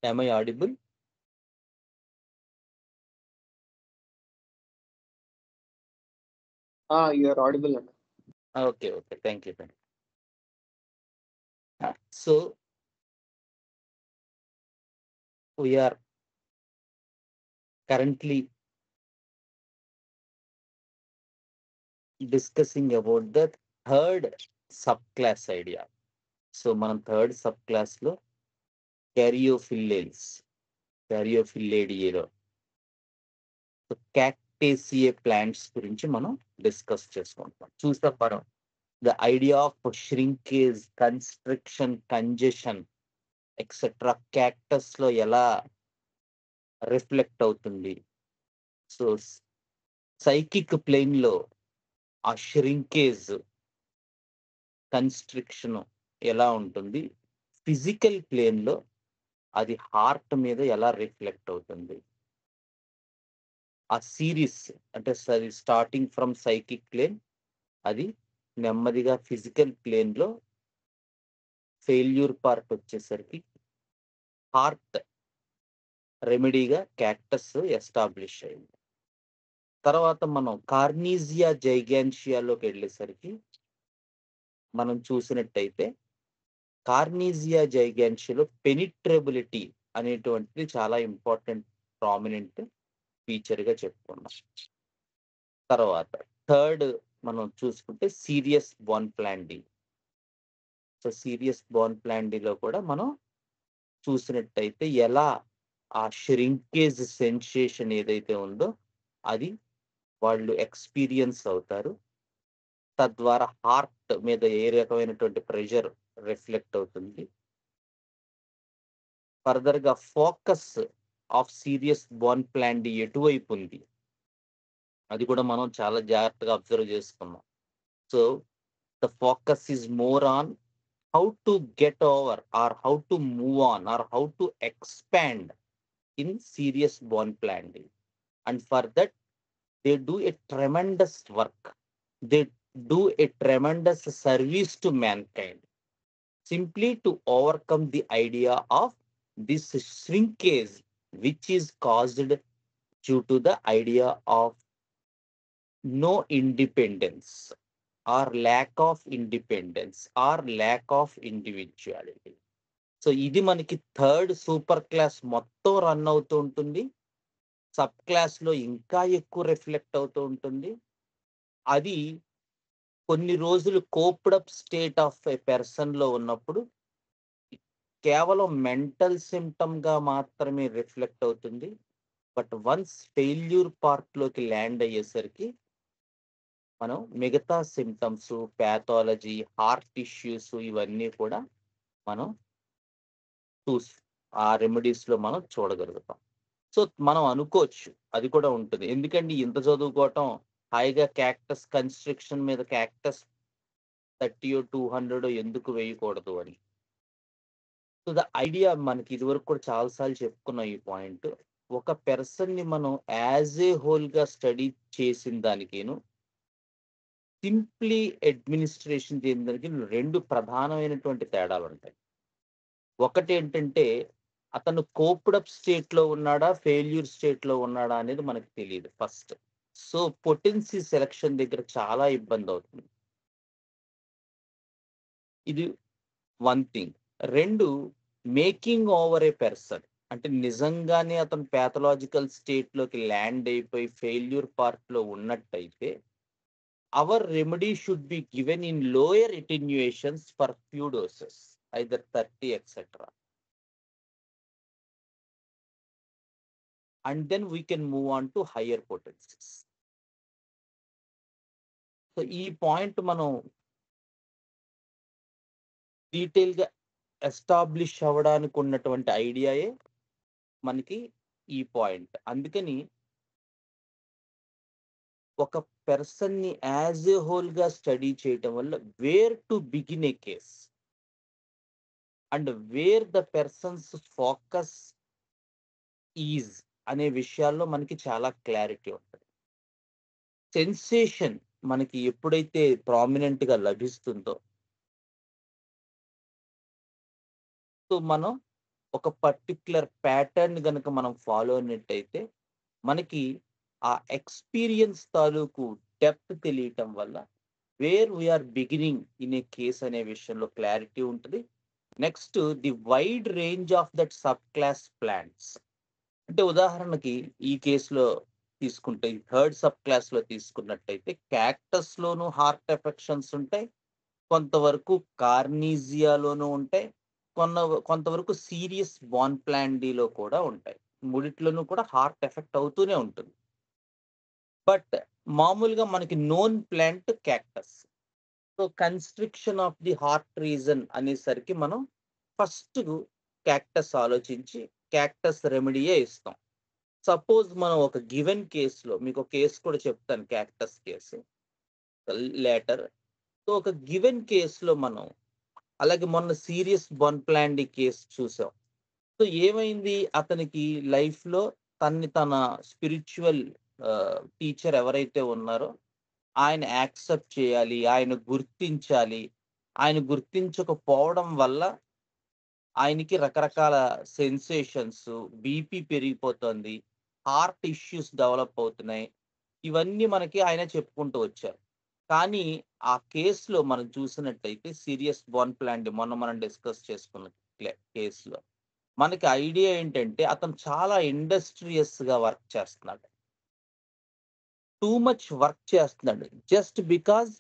Am I audible? You are audible. Anna. Okay, thank you. So we are currently discussing about the third subclass idea. So మనం third sub class లో క్యారియోఫిల్లేడియేలో క్యాక్టేసియే plants గురించి మనం discuss చేసుకుంటాం. చూస్తాం మనం the idea of shrinkage, constriction, congestion etcetera cactus లో ఎలా reflect అవుతుంది. సో సైకిక్ ప్లేన్ లో ఆ ష్రింకేజ్, కన్స్ట్రిక్షన్ ఎలా ఉంటుంది, ఫిజికల్ ప్లేన్ లో అది హార్ట్ మీద ఎలా రిఫ్లెక్ట్ అవుతుంది. ఆ సిరీస్ అంటే స్టార్టింగ్ ఫ్రమ్ సైకిక్ ప్లేన్ అది నెమ్మదిగా ఫిజికల్ ప్లేన్ లో ఫెయిల్యూర్ పార్ట్ వచ్చేసరికి హార్ట్ రెమెడీగా క్యాక్టస్ ఎస్టాబ్లిష్ అయింది. తర్వాత మనం కార్నీజియా జైగాన్షియాలోకి వెళ్ళేసరికి మనం చూసినట్టయితే కార్నీజియా జైగాన్షియాలో పెనిట్రబిలిటీ అనేటువంటిది చాలా ఇంపార్టెంట్ ప్రామినెంట్ ఫీచర్ గా చెప్పుకున్నాం. తర్వాత థర్డ్ మనం చూసుకుంటే cereus bonplandii. So cereus బోన్ ప్లాండీలో కూడా మనం చూసినట్టయితే ఎలా ఆ ష్రింకేజ్ సెన్సేషన్ ఏదైతే ఉందో అది వాళ్ళు ఎక్స్పీరియన్స్ అవుతారు. తద్వారా హార్ట్ మీద ఏ రకమైనటువంటి ప్రెషర్ రిఫ్లెక్ట్ అవుతుంది. ఫర్దర్ గా ఫోకస్ ఆఫ్ సీరియస్ బోన్ ప్లాండీ ఎటువైపు ఉంది అది కూడా మనం చాలా జాగ్రత్తగా అబ్జర్వ్ చేసుకున్నాం. So the focus is more on how to get over or how to move on or how to expand in serious bone planting, and for that they do a tremendous work. They do a tremendous service to mankind simply to overcome the idea of this shrinkage which is caused due to the idea of no independence or lack of independence or lack of individuality. So ఇది మనకి third super class మొత్తం run అవుతూ ఉంటుంది. Sub class లో ఇంకా ఎక్కువ reflect అవుతూ ఉంటుంది. అది కొన్ని రోజులు కోప్డప్ స్టేట్ ఆఫ్ ఏ పర్సన్ లో ఉన్నప్పుడు కేవలం మెంటల్ సిమ్టమ్ గా మాత్రమే రిఫ్లెక్ట్ అవుతుంది. బట్ వన్స్ ఫెయిల్యూర్ పార్ట్ లోకి ల్యాండ్ అయ్యేసరికి మనం మిగతా సిమ్టమ్స్, ప్యాథాలజీ, హార్ట్ ఇష్యూస్ ఇవన్నీ కూడా మనం ఆ రెమెడీస్ లో మనం చూడగలుగుతాం. సో మనం అనుకోవచ్చు అది కూడా ఉంటుంది. ఎందుకంటే ఇంత చదువుకోవటం హాయిగా క్యాక్టస్ కన్స్ట్రక్షన్ మీద క్యాక్టస్ 30 200 ఎందుకు వేయకూడదు అని. సో ద ఐడియా మనకి ఇదివరకు కూడా చాలాసార్లు చెప్పుకున్నాం ఈ పాయింట్. ఒక పర్సన్ ని మనం యాజ్ ఏ హోల్ గా స్టడీ చేసిన దానికేను సింప్లీ అడ్మినిస్ట్రేషన్ చేయడానికి రెండు ప్రధానమైనటువంటి తేడాలు ఉంటాయి. ఒకటి ఏంటంటే అతను కోప్డప్ స్టేట్ లో ఉన్నాడా, ఫెయిల్యూర్ స్టేట్ లో ఉన్నాడా అనేది మనకు తెలియదు ఫస్ట్. సో పొటెన్సీ సెలక్షన్ దగ్గర చాలా ఇబ్బంది అవుతుంది. ఇది వన్ థింగ్. రెండు, మేకింగ్ ఓవర్ ఏ పర్సన్ అంటే నిజంగానే అతను ప్యాథలాజికల్ స్టేట్ లోకి ల్యాండ్ అయిపోయి ఫెయిల్యూర్ పార్ట్ లో ఉన్నట్టయితే our remedy should be given in lower attenuations for few doses, either 30 etc. And then we can move on to higher potencies. So ఈ point మనం detail గా ఎస్టాబ్లిష్ అవ్వడానికి ఉన్నటువంటి ఐడియాయే మనకి ఈ పాయింట్. అందుకని ఒక పర్సన్ ని యాజ్ ఏ హోల్ గా స్టడీ చేయటం వల్ల where to begin a case and where the person's focus is అనే విషయాల్లో మనకి చాలా క్లారిటీ ఉంటుంది. సెన్సేషన్ మనకి ఎప్పుడైతే ప్రామినెంట్ గా లభిస్తుందో సో మనం ఒక పర్టిక్యులర్ ప్యాటర్న్ గనుక మనం ఫాలో అయినట్టయితే మనకి ఆ ఎక్స్పీరియన్స్ తాలూకు డెప్త్ తెలియటం వల్ల where we are beginning in a case అనే విషయంలో క్లారిటీ ఉంటుంది. Next the wide range of that sub class plants. అంటే ఉదాహరణకి ఈ కేసులో తీసుకుంటే థర్డ్ సబ్ క్లాస్ లో తీసుకున్నట్టయితే క్యాక్టస్ లోను హార్ట్ ఎఫెక్షన్స్ ఉంటాయి, కొంతవరకు కార్నీజియాలోనూ ఉంటాయి, కొంతవరకు సీరియస్ బాన్ప్లాండీలో కూడా ఉంటాయి. మూడిట్లోనూ కూడా హార్ట్ ఎఫెక్ట్ అవుతూనే ఉంటుంది. బట్ మామూలుగా మనకి known plant cactus. So constriction of the heart reason అనేసరికి మనం ఫస్ట్ క్యాక్టస్ ఆలోచించి క్యాక్టస్ రెమెడీయే ఇస్తాం. సపోజ్ మనం ఒక గివెన్ కేసులో, మీకు ఒక కేసు కూడా చెప్తాను, క్యాక్టస్ కేసు లేటర్. సో ఒక గివెన్ కేసులో మనం అలాగే మొన్న సీరియస్ బాన్ప్లాండీ కేసు చూసాం. సో ఏమైంది, అతనికి లైఫ్ లో తన స్పిరిచువల్ టీచర్ ఎవరైతే ఉన్నారో ఆయన యాక్సెప్ట్ చేయాలి, ఆయన గుర్తించాలి. ఆయన గుర్తించకపోవడం వల్ల ఆయనకి రకరకాల సెన్సేషన్స్, బీపీ పెరిగిపోతుంది, హార్ట్ ఇష్యూస్ డెవలప్ అవుతున్నాయి. ఇవన్నీ మనకి ఆయన చెప్పుకుంటూ వచ్చారు. కానీ ఆ కేసులో మనం చూసినట్టయితే సీరియస్ బాన్ప్లాండీ మొన్న మనం డిస్కస్ చేసుకున్న కేసులో మనకి ఐడియా ఏంటంటే అతను చాలా ఇండస్ట్రియస్ గా వర్క్ చేస్తున్నాడు, టూ మచ్ వర్క్ చేస్తున్నాడు, just because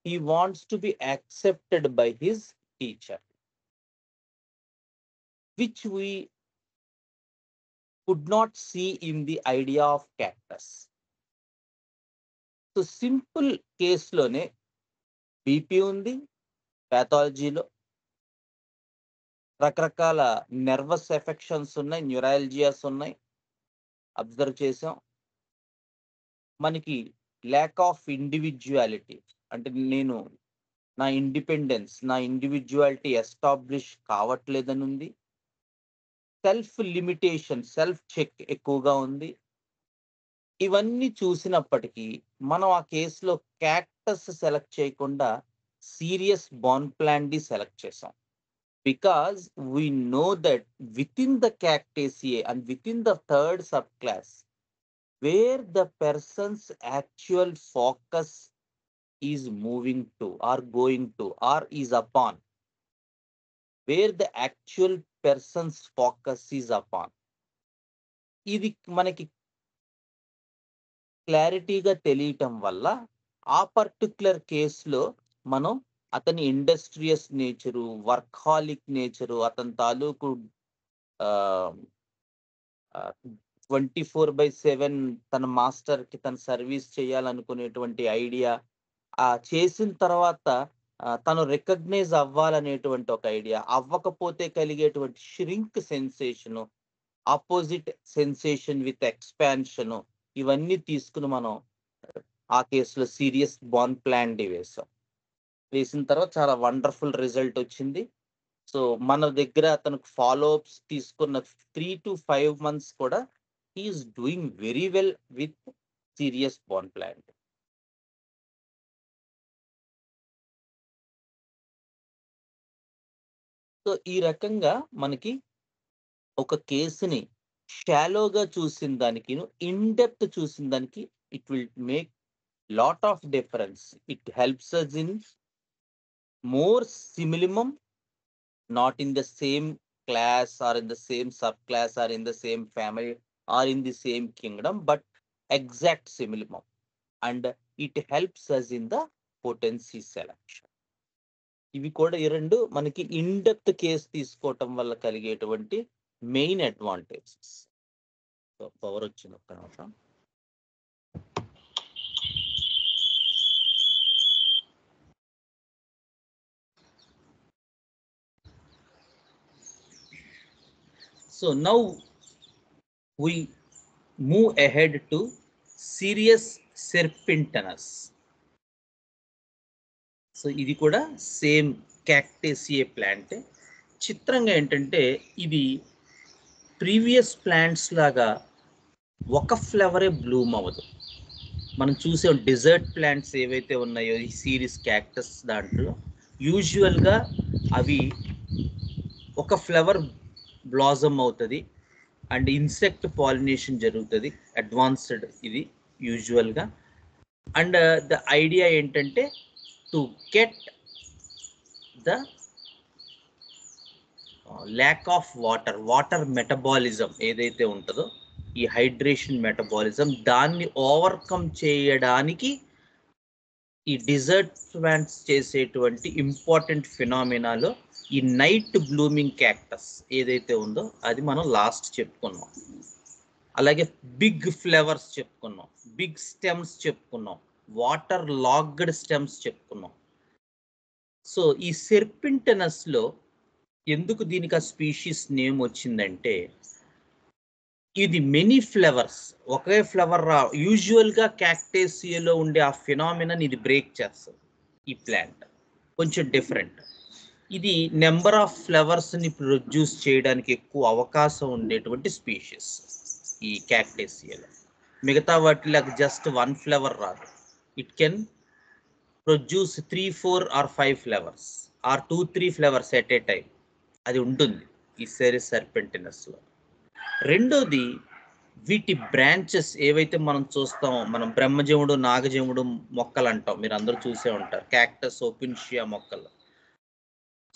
he wants to be accepted by his teacher, which we could not see in the idea of cactus. So simple కేసులోనే బీపీ ఉంది, పాథాలజీలో రకరకాల నర్వస్ ఎఫెక్షన్స్ ఉన్నాయి, న్యూరాలజియాస్ ఉన్నాయి, అబ్జర్వ్ చేసాం. మనకి ల్యాక్ ఆఫ్ ఇండివిజువాలిటీ, అంటే నేను నా ఇండిపెండెన్స్, నా ఇండివిజువాలిటీ ఎస్టాబ్లిష్ కావట్లేదని ఉంది. సెల్ఫ్ లిమిటేషన్, సెల్ఫ్ చెక్ ఎక్కువగా ఉంది. ఇవన్నీ చూసినప్పటికీ మనం ఆ కేసులో క్యాక్టస్ సెలెక్ట్ చేయకుండా సీరియస్ బాన్ప్లాండీ సెలెక్ట్ చేసాం. Because we know that within the Cactaceae and within the third subclass, where the person's actual focus is moving to or going to or is upon, where the actual person's focus is upon, ఇది మనకి క్లారిటీగా తెలియటం వల్ల ఆ particular కేసులో మనం అతని industrious nature, workaholic nature, అతని తాలూకు 24/7 తన మాస్టర్ కి తన సర్వీస్ చేయాలనుకునేటువంటి ఐడియా, చేసిన తర్వాత తను రికగ్నైజ్ అవ్వాలనేటువంటి ఒక ఐడియా, అవ్వకపోతే కలిగేటువంటి shrink sensation, opposite sensation with expansion, ఇవన్నీ తీసుకుని మనం ఆ కేసులో సీరియస్ బాన్ప్లాండీ వేసిన తర్వాత చాలా వండర్ఫుల్ రిజల్ట్ వచ్చింది. సో మన దగ్గర అతనికి ఫాలోఅప్స్ తీసుకున్న 3 to 5 months కూడా he's doing very well with cereus bonplandii. So ఈ రకంగా మనకి ఒక కేసుని షాలోగా చూసిన దానికి, ఇన్ డెప్త్ చూసిన దానికి, it will make lot of difference. It helps us in more simillimum, not in the same class or in the same subclass or in the same family or in the same kingdom, but exact simillimum, and it helps us in the potency selection. ఇవి కూడా ఈ రెండు మనకి in depth case తీసుకోవటం వల్ల కలిగేటువంటి main advantages. So power వచ్చింది ఒక్క నిమిషం. So now we move ahead to Sirius serpentinus. So ఇది కూడా సేమ్ క్యాక్టేసియే ప్లాంట్. చిత్రంగా ఏంటంటే ఇది ప్రీవియస్ ప్లాంట్స్ లాగా ఒక ఫ్లవరే బ్లూమ్ అవ్వదు. మనం చూసే డెజర్ట్ ప్లాంట్స్ ఏవైతే ఉన్నాయో ఈ సిరీస్ క్యాక్టస్ దాంట్లో యూజువల్గా అవి ఒక ఫ్లవర్ బ్లాజమ్ అవుతుంది అండ్ ఇన్సెక్ట్ పాలినేషన్ జరుగుతుంది. అడ్వాన్స్డ్ ఇది యూజువల్గా. అండ్ ద ఐడియా ఏంటంటే to get the lack of water metabolism ఏదైతే ఉంటుందో, ఈ హైడ్రేషన్ మెటబాలిజం, దాన్ని ఓవర్కమ్ చేయడానికి ఈ డిజర్ట్ ప్లాంట్స్ చేసేటువంటి ఇంపార్టెంట్ ఫినామినాలో ఈ నైట్ బ్లూమింగ్ క్యాక్టస్ ఏదైతే ఉందో అది మనం లాస్ట్ చెప్పుకున్నాం. అలాగే బిగ్ ఫ్లవర్స్ చెప్పుకున్నాం, బిగ్ స్టెమ్స్ చెప్పుకున్నాం, వాటర్ లాగ్డ్ స్టెమ్స్ చెప్పుకున్నాం. సో ఈ సెర్పింటనస్లో ఎందుకు దీనికి ఆ స్పీషీస్ నేమ్ వచ్చిందంటే, ఇది మెనీ ఫ్లవర్స్, ఒకే ఫ్లవర్ యూజువల్గా క్యాక్టేసియాలో ఉండే ఆ ఫినామినన్ ఇది బ్రేక్ చేస్తుంది. ఈ ప్లాంట్ కొంచెం డిఫరెంట్. ఇది నెంబర్ ఆఫ్ ఫ్లవర్స్ని ప్రొడ్యూస్ చేయడానికి ఎక్కువ అవకాశం ఉండేటువంటి స్పీషీస్ ఈ క్యాక్టేసియాలో. మిగతా వాటికి జస్ట్ 1 ఫ్లవర్ రాదు. It can produce 3, 4 or 5 flowers or 2, 3 flowers at a time. అది ఉంటుంది ఈ సెరిస్ సెర్పెంటినస్లో. రెండోది, వీటి బ్రాంచెస్ ఏవైతే మనం చూస్తామో, మనం బ్రహ్మజముడు, నాగజముడు మొక్కలు అంటాం, మీరు అందరూ చూసే ఉంటారు, క్యాక్టస్ ఓపెన్షియా మొక్కలు.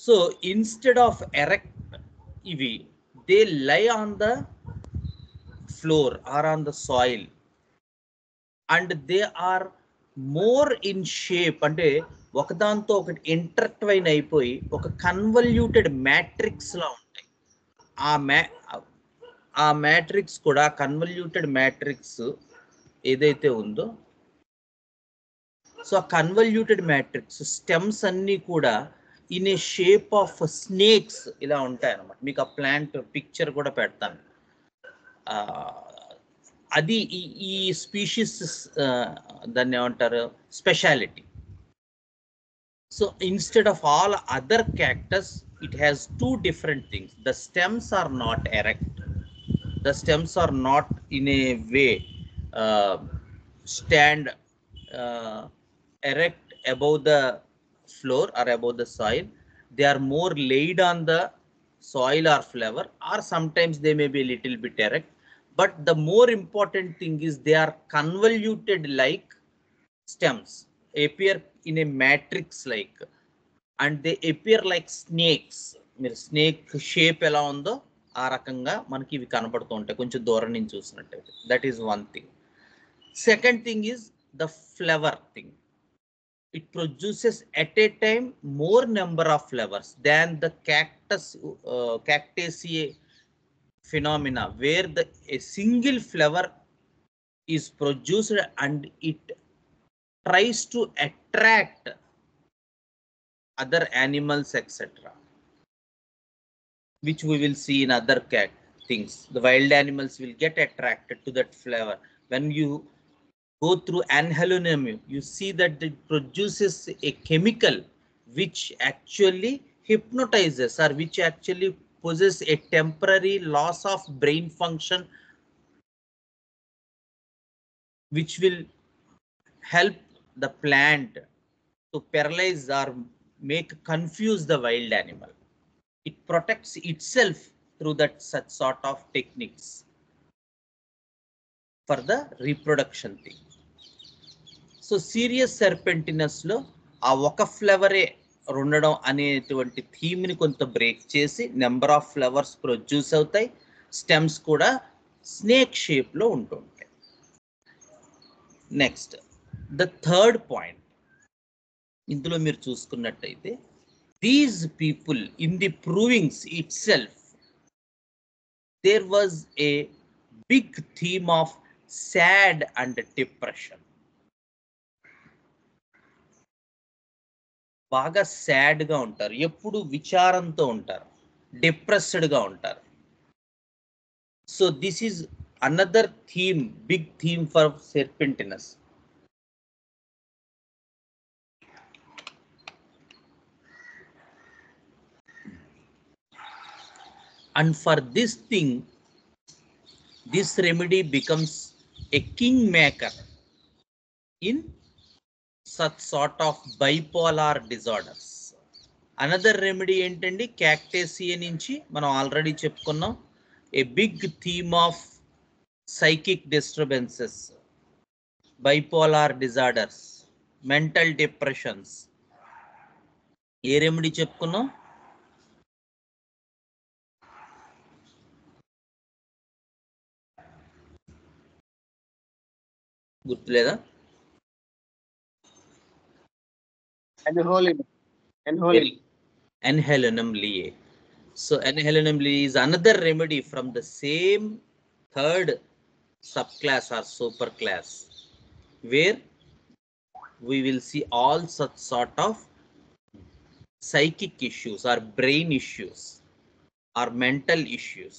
సో ఇన్స్టెడ్ ఆఫ్ ఎరెక్ట్, ఇవి they lie on the floor or on the soil and they are more in shape, అంటే ఒకదాంతో ఒకటి ఇంటర్ట్వైన్ అయిపోయి ఒక కన్వల్యూటెడ్ మ్యాట్రిక్స్ లా ఉంటాయి. ఆ మ్యాట్రిక్స్ కూడా, కన్వల్యూటెడ్ మ్యాట్రిక్స్ ఏదైతే ఉందో, సో ఆ కన్వల్యూటెడ్ మ్యాట్రిక్స్ స్టెమ్స్ అన్నీ కూడా in a shape of snakes ఇలా ఉంటాయి అన్నమాట. మీకు ఆ ప్లాంట్ పిక్చర్ కూడా పెడతాను. అది ఈ స్పీషీస్ దాన్ని ఏమంటారు, speciality. So instead of all other cactus, it has 2 different things. The stems are not erect. The stems are not in a way stand erect above the floor or above the soil. They are more laid on the soil or flower, or sometimes they may be a little bit erect. But the more important thing is they are convoluted like stems, appear in a matrix like, and they appear like snakes. మీరు snake shape ఎలా ఉందో ఆ రకంగా మనకి ఇవి కనబడుతూ ఉంటాయి కొంచెం దూరం నుంచి చూసినట్టయితే. That is one thing. Second thing is the flower thing. It produces at a time more number of flowers than the cactaceae phenomena, where a single flower is produced and it tries to attract other animals, etc., which we will see in other things. The wild animals will get attracted to that flower. When you go through anhelonym, you see that it produces a chemical which actually hypnotizes, or which actually possesses a temporary loss of brain function, which will help the plant to paralyze or make confuse the wild animal. It protects itself through that such sort of techniques for the reproduction thing. So Cereus serpentinus లో ఆ ఒక ఫ్లవరే ఉండడం అనేటువంటి థీమ్ని కొంత break చేసి number of flowers produce అవుతాయి, stems కూడా snake షేప్లో ఉంటుంటాయి. నెక్స్ట్ ద థర్డ్ పాయింట్, ఇందులో మీరు చూసుకున్నట్టయితే these people in the provings itself, there was a big theme of sad and depression. బాగా సాడ్ గా ఉంటారు, ఎప్పుడు విచారంతో ఉంటారు, డిప్రెస్డ్ గా ఉంటారు. So this is another theme, big theme for serpentinus. And for this thing, this remedy becomes a kingmaker in such sort of bipolar disorders. Another remedy ఏంటండి, cactaceae నుంచి మనం ఆల్రెడీ చెప్పుకున్నాం. A big theme of psychic disturbances, bipolar disorders, mental depressions. ఏ remedy చెప్పుకున్నాం? గుర్తులేదా? Enhelenum leae. So Enhelenum leae is another remedy from the same third subclass or superclass, where we will see all such sort of psychic issues or brain issues or mental issues,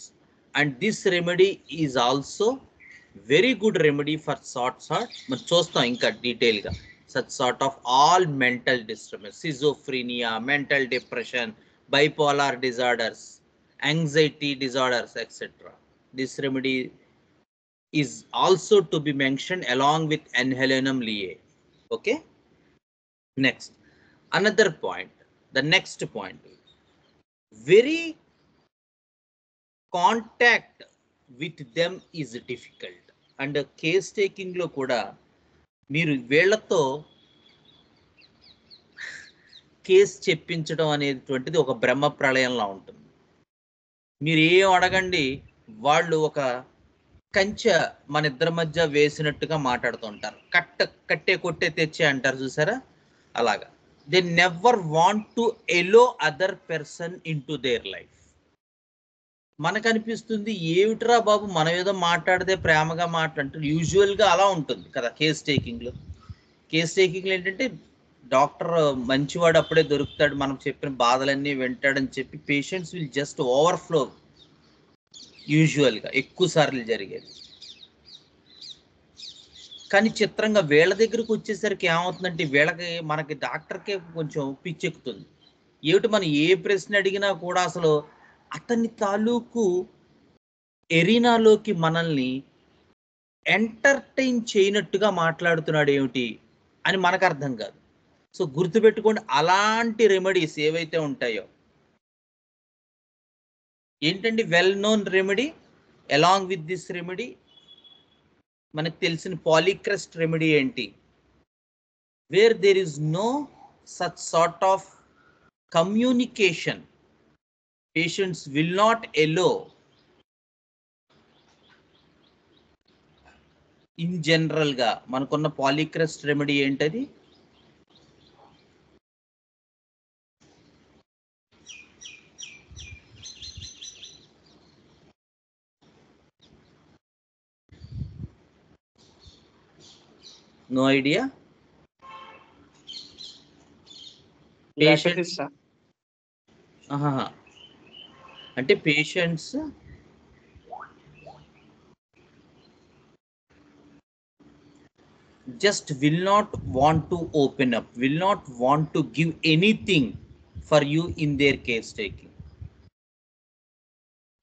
and this remedy is also very good remedy for sort మనం చూస్తాం ఇంకా detail గా. such sort of all mental disturbance, schizophrenia, mental depression, bipolar disorders, anxiety disorders, etc. This remedy is also to be mentioned along with Enhelenum leae. Okay, next, another point, the next point, very contact with them is difficult. And case taking లో కూడా మీరు వీళ్ళతో case చెప్పించడం అనేటువంటిది ఒక బ్రహ్మ ప్రళయంలా ఉంటుంది. మీరు ఏం అడగండి, వాళ్ళు ఒక కంచె మన ఇద్దరి మధ్య వేసినట్టుగా మాట్లాడుతూ ఉంటారు. కట్టే కొట్టే తెచ్చే అంటారు చూసారా, అలాగా. They never want to allow other person into their life. మనకు అనిపిస్తుంది ఏమిట్రా బాబు, మనం ఏదో మాట్లాడితే ప్రేమగా మాట్లాడుతుంది, యూజువల్గా అలా ఉంటుంది కదా కేస్ టేకింగ్లో. కేస్ టేకింగ్లో ఏంటంటే డాక్టర్ మంచివాడు అప్పుడే దొరుకుతాడు, మనం చెప్పిన బాధలన్నీ వింటాడని చెప్పి పేషెంట్స్ విల్ జస్ట్ ఓవర్ఫ్లో, యూజువల్గా ఎక్కువ సార్లు జరిగేది. కానీ చిత్రంగా వీళ్ళ దగ్గరకు వచ్చేసరికి ఏమవుతుందంటే వీళ్ళకి మనకి డాక్టర్కే కొంచెం పిచ్చెక్కుతుంది. ఏమిటి మనం ఏ ప్రశ్న అడిగినా కూడా అసలు అతని తాలూకు ఎరీనాలోకి మనల్ని ఎంటర్టైన్ చేయనట్టుగా మాట్లాడుతున్నాడు ఏమిటి అని మనకు అర్థం కాదు. సో గుర్తుపెట్టుకోండి, అలాంటి రెమెడీస్ ఏవైతే ఉంటాయో ఏంటండి, well known remedy. Along with this remedy మనకు తెలిసిన పాలీక్రెస్ట్ రెమెడీ ఏంటి, where there is no such sort of communication, patients will not allow. In general గా మనకున్న పాలీక్రెస్ట్ రెమెడీ ఏంటది, నో ఐడియా. పేషెంట్స్ అంటే patients just will not want to open up, will not want to give anything for you in their case taking.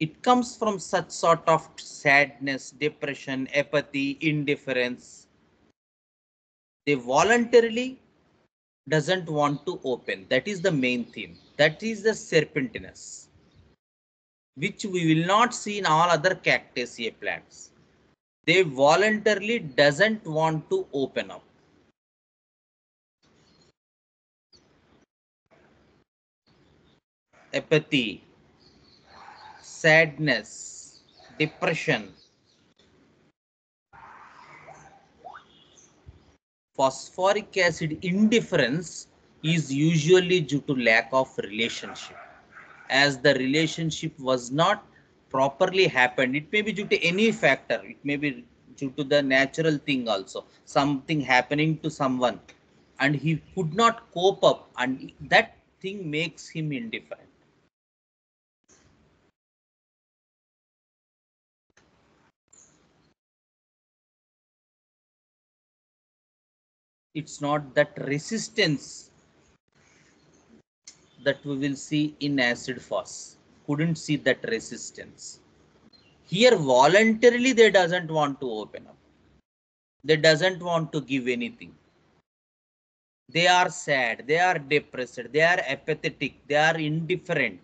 It comes from such sort of sadness, depression, apathy, indifference. They voluntarily doesn't want to open. That is the main theme. That is the serpentinous, which we will not see in all other cactaceae plants. They voluntarily doesn't want to open up. Apathy, sadness, depression, phosphoric acid indifference is usually due to lack of relationship. As the relationship was not properly happened, it may be due to any factor, it may be due to the natural thing also, something happening to someone and he could not cope up, and that thing makes him indifferent. It's not that resistance that we will see in acid fast, couldn't see that resistance. Here voluntarily they doesn't want to open up, they doesn't want to give anything. they are sad, they are depressed, they are apathetic, they are indifferent.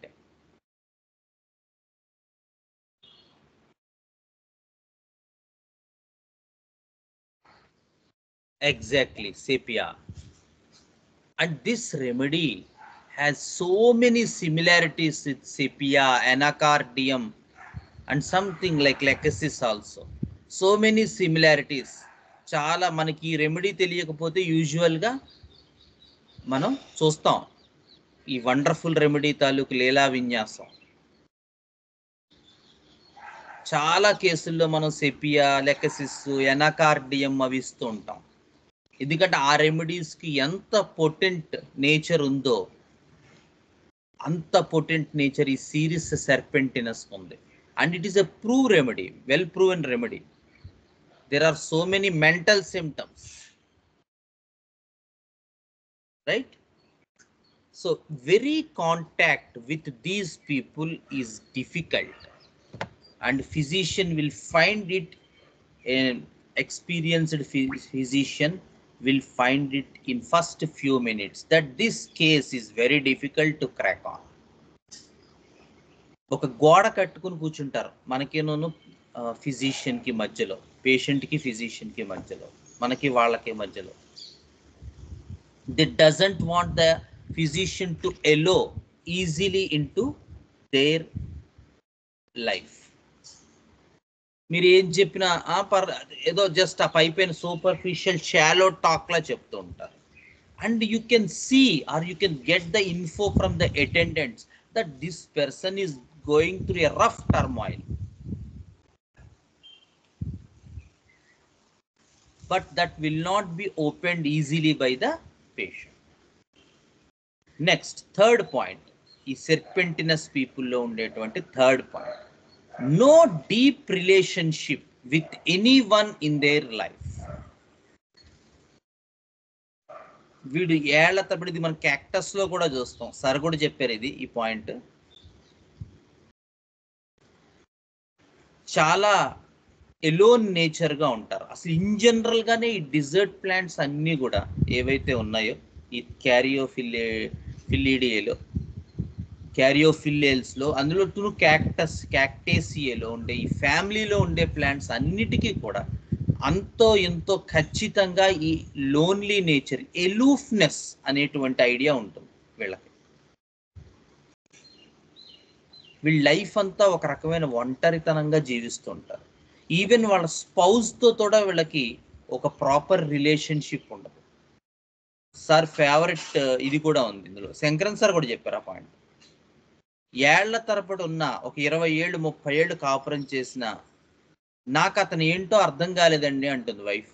Exactly, sepia. And this remedy has so many similarities with sepia, anacardium, and something like lachesis also. So many similarities. చాలా మనకి ఈ remedy తెలియకపోతే యూజువల్గా మనం చూస్తాం ఈ wonderful remedy తాలూకు లీలా విన్యాసం. చాలా కేసుల్లో మనం సెపియా, లెకసిస్, ఎనాకార్డియం అవి ఇస్తూ ఉంటాం. ఎందుకంటే ఆ రెమెడీస్కి ఎంత పొటెంట్ నేచర్ ఉందో అంత పొటెంట్ నేచర్ ఈ సీరిస్ సెర్పెంటినస్ ఉంది. And it is a prove remedy, well proven remedy. There are so many mental symptoms, right? So very contact with these people is difficult, and physician will find it, an experienced physician will find it in first few minutes that this case is very difficult to crack on. ఒక గోడ కట్టుకుని కూర్చుంటారు మనకేనోను ఫిజిషియన్కి మధ్యలో, పేషెంట్కి ఫిజిషియన్కి మధ్యలో, మనకి వాళ్ళకి మధ్యలో. They doesn't want the physician to allow easily into their life. మీరు ఏం చెప్పినా ఏదో జస్ట్ ఆ పైపైన సూపర్ఫిషియల్ షాలో టాక్లా చెప్తూ ఉంటారు. And you can see or you can get the info from the attendants that this person is going through a rough turmoil, but that will not be opened easily by the patient. Next, third point, ఈ serpentinous people లో ఉండేటువంటి third point, no deep relationship with anyone in their life. వీడు ఏళ్ల తప్పటి, ఇది మన cactus లో కూడా చూస్తాం, సార్ కూడా చెప్పారు ఇది ఈ పాయింట్. చాలా ఎలోన్ నేచర్ గా ఉంటారు అసలు. ఇన్ జనరల్ గానే ఈ డిజర్ట్ ప్లాంట్స్ అన్ని కూడా ఏవైతే ఉన్నాయో ఈ క్యారియోఫిల్లేల్స్ లో, అందులో క్యాక్టేసియేలో ఉండే ఈ ఫ్యామిలీలో ఉండే ప్లాంట్స్ అన్నిటికీ కూడా అంతో ఎంతో ఖచ్చితంగా ఈ లోన్లీ నేచర్, ఎలూఫ్నెస్ అనేటువంటి ఐడియా ఉంటుంది వీళ్ళకి. వీళ్ళ లైఫ్ అంతా ఒక రకమైన ఒంటరితనంగా జీవిస్తుంటారు. ఈవెన్ వాళ్ళ స్పౌస్తో కూడా వీళ్ళకి ఒక ప్రాపర్ రిలేషన్షిప్ ఉండదు. సార్ ఫేవరెట్ ఇది కూడా ఉంది ఇందులో, శంకరన్ సార్ కూడా చెప్పారు ఆ పాయింట్. ఏళ్ల తరబడి ఉన్న ఒక 20 ఏళ్ళు 30 ఏళ్ళు కాపురం చేసిన నాకు అతను ఏంటో అర్థం కాలేదండి అంటుంది wife.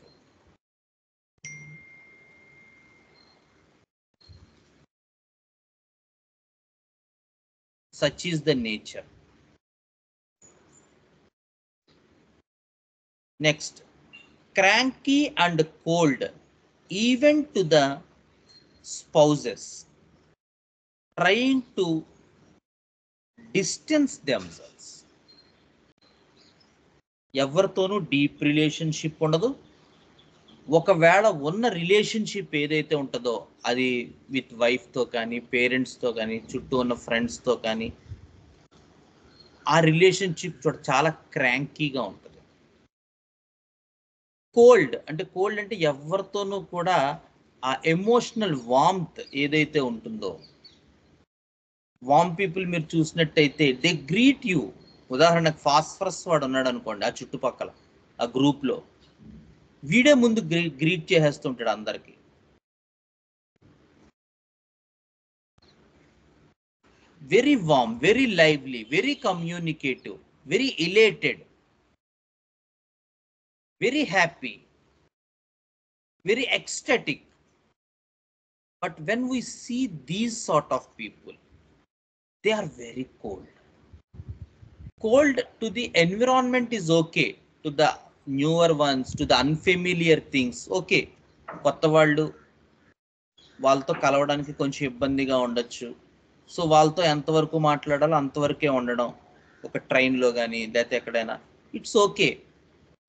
Such is the nature. Next, cranky and cold even to the spouses, trying to distance themselves. ఎవరితోనూ డీప్ రిలేషన్షిప్ ఉండదు. ఒకవేళ ఉన్న రిలేషన్షిప్ ఏదైతే ఉంటుందో అది విత్ వైఫ్తో కానీ, పేరెంట్స్తో కానీ, చుట్టూ ఉన్న ఫ్రెండ్స్తో కానీ, ఆ రిలేషన్షిప్ చాలా క్రాంకీగా ఉంటుంది. కోల్డ్ అంటే ఎవరితోనూ కూడా ఆ ఎమోషనల్ వార్మ్త్ ఏదైతే ఉంటుందో, వార్మ్ పీపుల్ మీరు చూసినట్టయితే దే గ్రీట్ యూ. ఉదాహరణకు ఫాస్ఫరస్ వాడు ఉన్నాడు అనుకోండి, ఆ చుట్టుపక్కల ఆ గ్రూప్లో, వీడే ముందు గ్రీట్ చేసేస్తుంటాడు అందరికి. Very warm, very lively, very communicative, very elated, very happy, very ecstatic. But when we see these sort of people, they are very cold. Cold to the environment is okay, to the newer ones, to the unfamiliar things okay. కొత్త వాళ్ళతో కలవడానికి కొంచెం ఇబ్బందిగా ఉండొచ్చు. So వాళ్ళతో ఎంతవరకు మాట్లాడాలో అంతవరకే ఉండడం, ఒక ట్రైన్లో కానీ లేకపోతే ఎక్కడైనా, it's okay,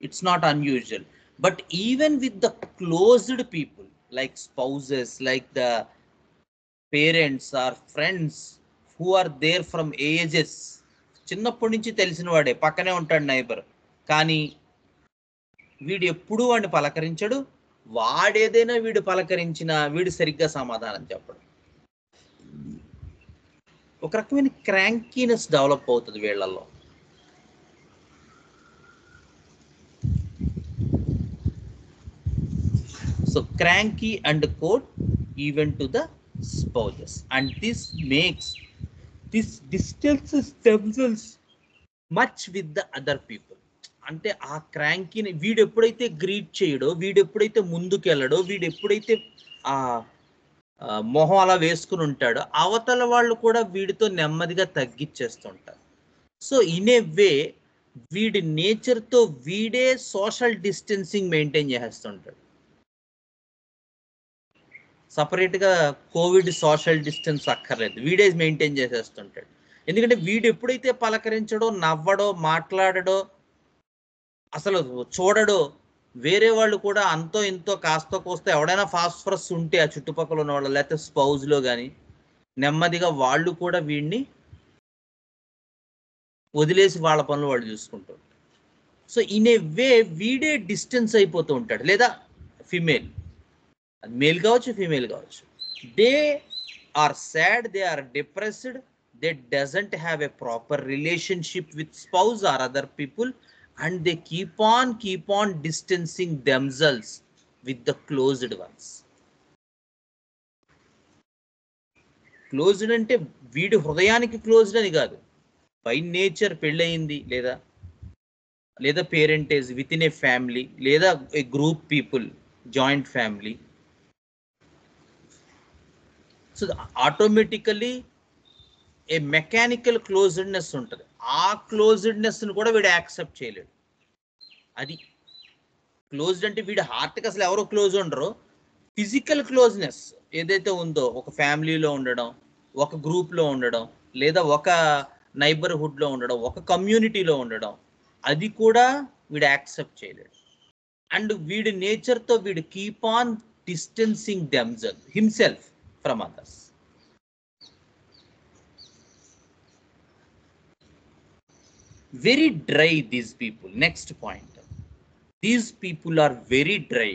it's not unusual. But even with the closed people like spouses, like the parents or friends who are there from ages. చిన్నప్పటి నుంచి తెలిసిన వాడే, పక్కనే ఉంటాడు నైబర్, కానీ వీడు ఎప్పుడూ వాడిని పలకరించడు. వాడేదైనా వీడు పలకరించినా వీడు సరిగ్గా సమాధానం చెప్పడు. ఒక రకమైన క్రాంకీనెస్ డెవలప్ అవుతుంది వీళ్ళల్లో. So cranky and code even to the spouses, and this makes this distances themselves much with the other people. అంటే ఆ క్రాంకీని వీడు ఎప్పుడైతే గ్రీట్ చేయడో, వీడు ఎప్పుడైతే ముందుకెళ్ళడో, వీడు ఎప్పుడైతే ఆ మొహం అలా వేసుకుని ఉంటాడో, అవతల వాళ్ళు కూడా వీడితో నెమ్మదిగా తగ్గిచ్చేస్తుంటారు. సో ఇన్ ఏ వే వీడి నేచర్తో వీడే సోషల్ డిస్టెన్సింగ్ మెయింటైన్ చేస్తుంటాడు. సపరేట్గా కోవిడ్ సోషల్ డిస్టెన్స్ అక్కర్లేదు, వీడే మెయింటైన్ చేసేస్తుంటాడు. ఎందుకంటే వీడు ఎప్పుడైతే పలకరించడో, నవ్వడో, మాట్లాడడో, అసలు చూడడో, వేరే వాళ్ళు కూడా అంతో ఇంతో కాస్తో కోస్తో ఎవడైనా ఫాస్ఫరస్ ఉంటే ఆ చుట్టుపక్కల ఉన్న వాళ్ళు, లేకపోతే స్పౌజ్లో కానీ, నెమ్మదిగా వాళ్ళు కూడా వీడిని వదిలేసి వాళ్ళ పనులు వాళ్ళు చూసుకుంటూ ఉంటారు. సో ఇన్ ఏ వే వీడే డిస్టెన్స్ అయిపోతూ ఉంటాడు. లేదా ఫిమేల్, అది మేల్ కావచ్చు, ఫీమేల్ కావచ్చు, they are sad, they are depressed, they doesn't have a proper relationship with spouse or other people, and they keep on distancing themselves with the closed ones. Closed అంటే వీడి హృదయానికి closed అని కాదు, by nature పెళ్ళయింది, లేదా parentage with in a family, లేదా a group people, joint family. So automatically a mechanical closedness ఉంటుంది. ఆ క్లోజ్డ్నెస్ని కూడా వీడు యాక్సెప్ట్ చేయలేడు. అది క్లోజ్డ్ అంటే వీడు హార్ట్కి అసలు ఎవరో క్లోజ్ ఉండరు. ఫిజికల్ క్లోజ్నెస్ ఏదైతే ఉందో, ఒక ఫ్యామిలీలో ఉండడం, ఒక గ్రూప్లో ఉండడం, లేదా ఒక నైబర్హుడ్లో ఉండడం, ఒక కమ్యూనిటీలో ఉండడం, అది కూడా వీడు యాక్సెప్ట్ చేయలేడు. అండ్ వీడి నేచర్తో వీడు keep on distancing himself from others. Very dry, these people. Next point, these people are very dry.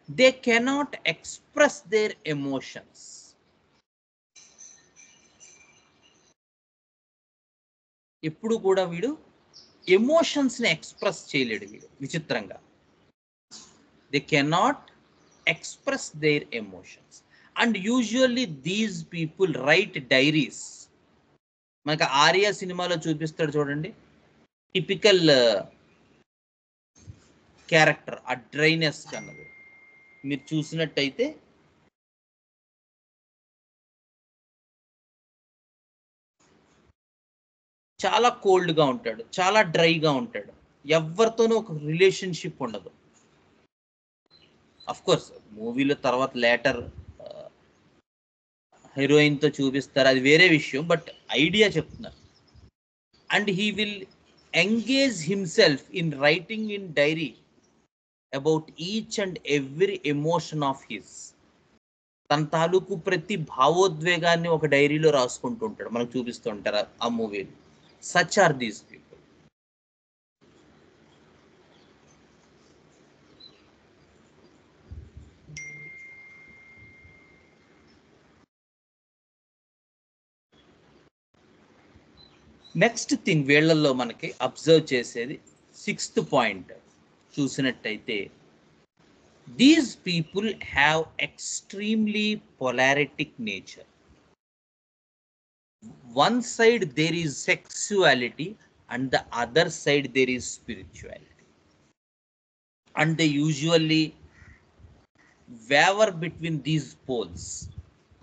They cannot express their emotions. ఎప్పుడు కూడా వీడు ఎమోషన్స్ని ఎక్స్ప్రెస్ చేయలేడు వీడు, విచిత్రంగా. They cannot express their emotions. And usually these people write diaries. మనకు ఆర్యా సినిమాలో చూపిస్తాడు చూడండి, టిపికల్ క్యారెక్టర్, ఆ డ్రైనెస్ అన్నది మీరు చూసినట్టయితే చాలా కోల్డ్గా ఉంటాడు, చాలా డ్రైగా ఉంటాడు, ఎవరితోనూ ఒక రిలేషన్షిప్ ఉండదు. అఫ్ కోర్స్ మూవీలో తర్వాత లేటర్ హీరోయిన్తో చూపిస్తారు, అది వేరే విషయం, బట్ ఐడియా చెప్తున్నారు. And he will engage himself in writing in diary about each and every emotion of his. తన తాలూకు ప్రతి భావోద్వేగాన్ని ఒక డైరీలో రాసుకుంటూ ఉంటాడు, మనకు చూపిస్తూ ఉంటారు ఆ మూవీలో. Such are these people. Next thing వీళ్ళల్లో మనకి అబ్జర్వ్ చేసేది, 6th పాయింట్ చూసినట్టయితే, these people have extremely polaritic nature. One side there is sexuality and the other side there is spirituality. And they usually waver between these poles.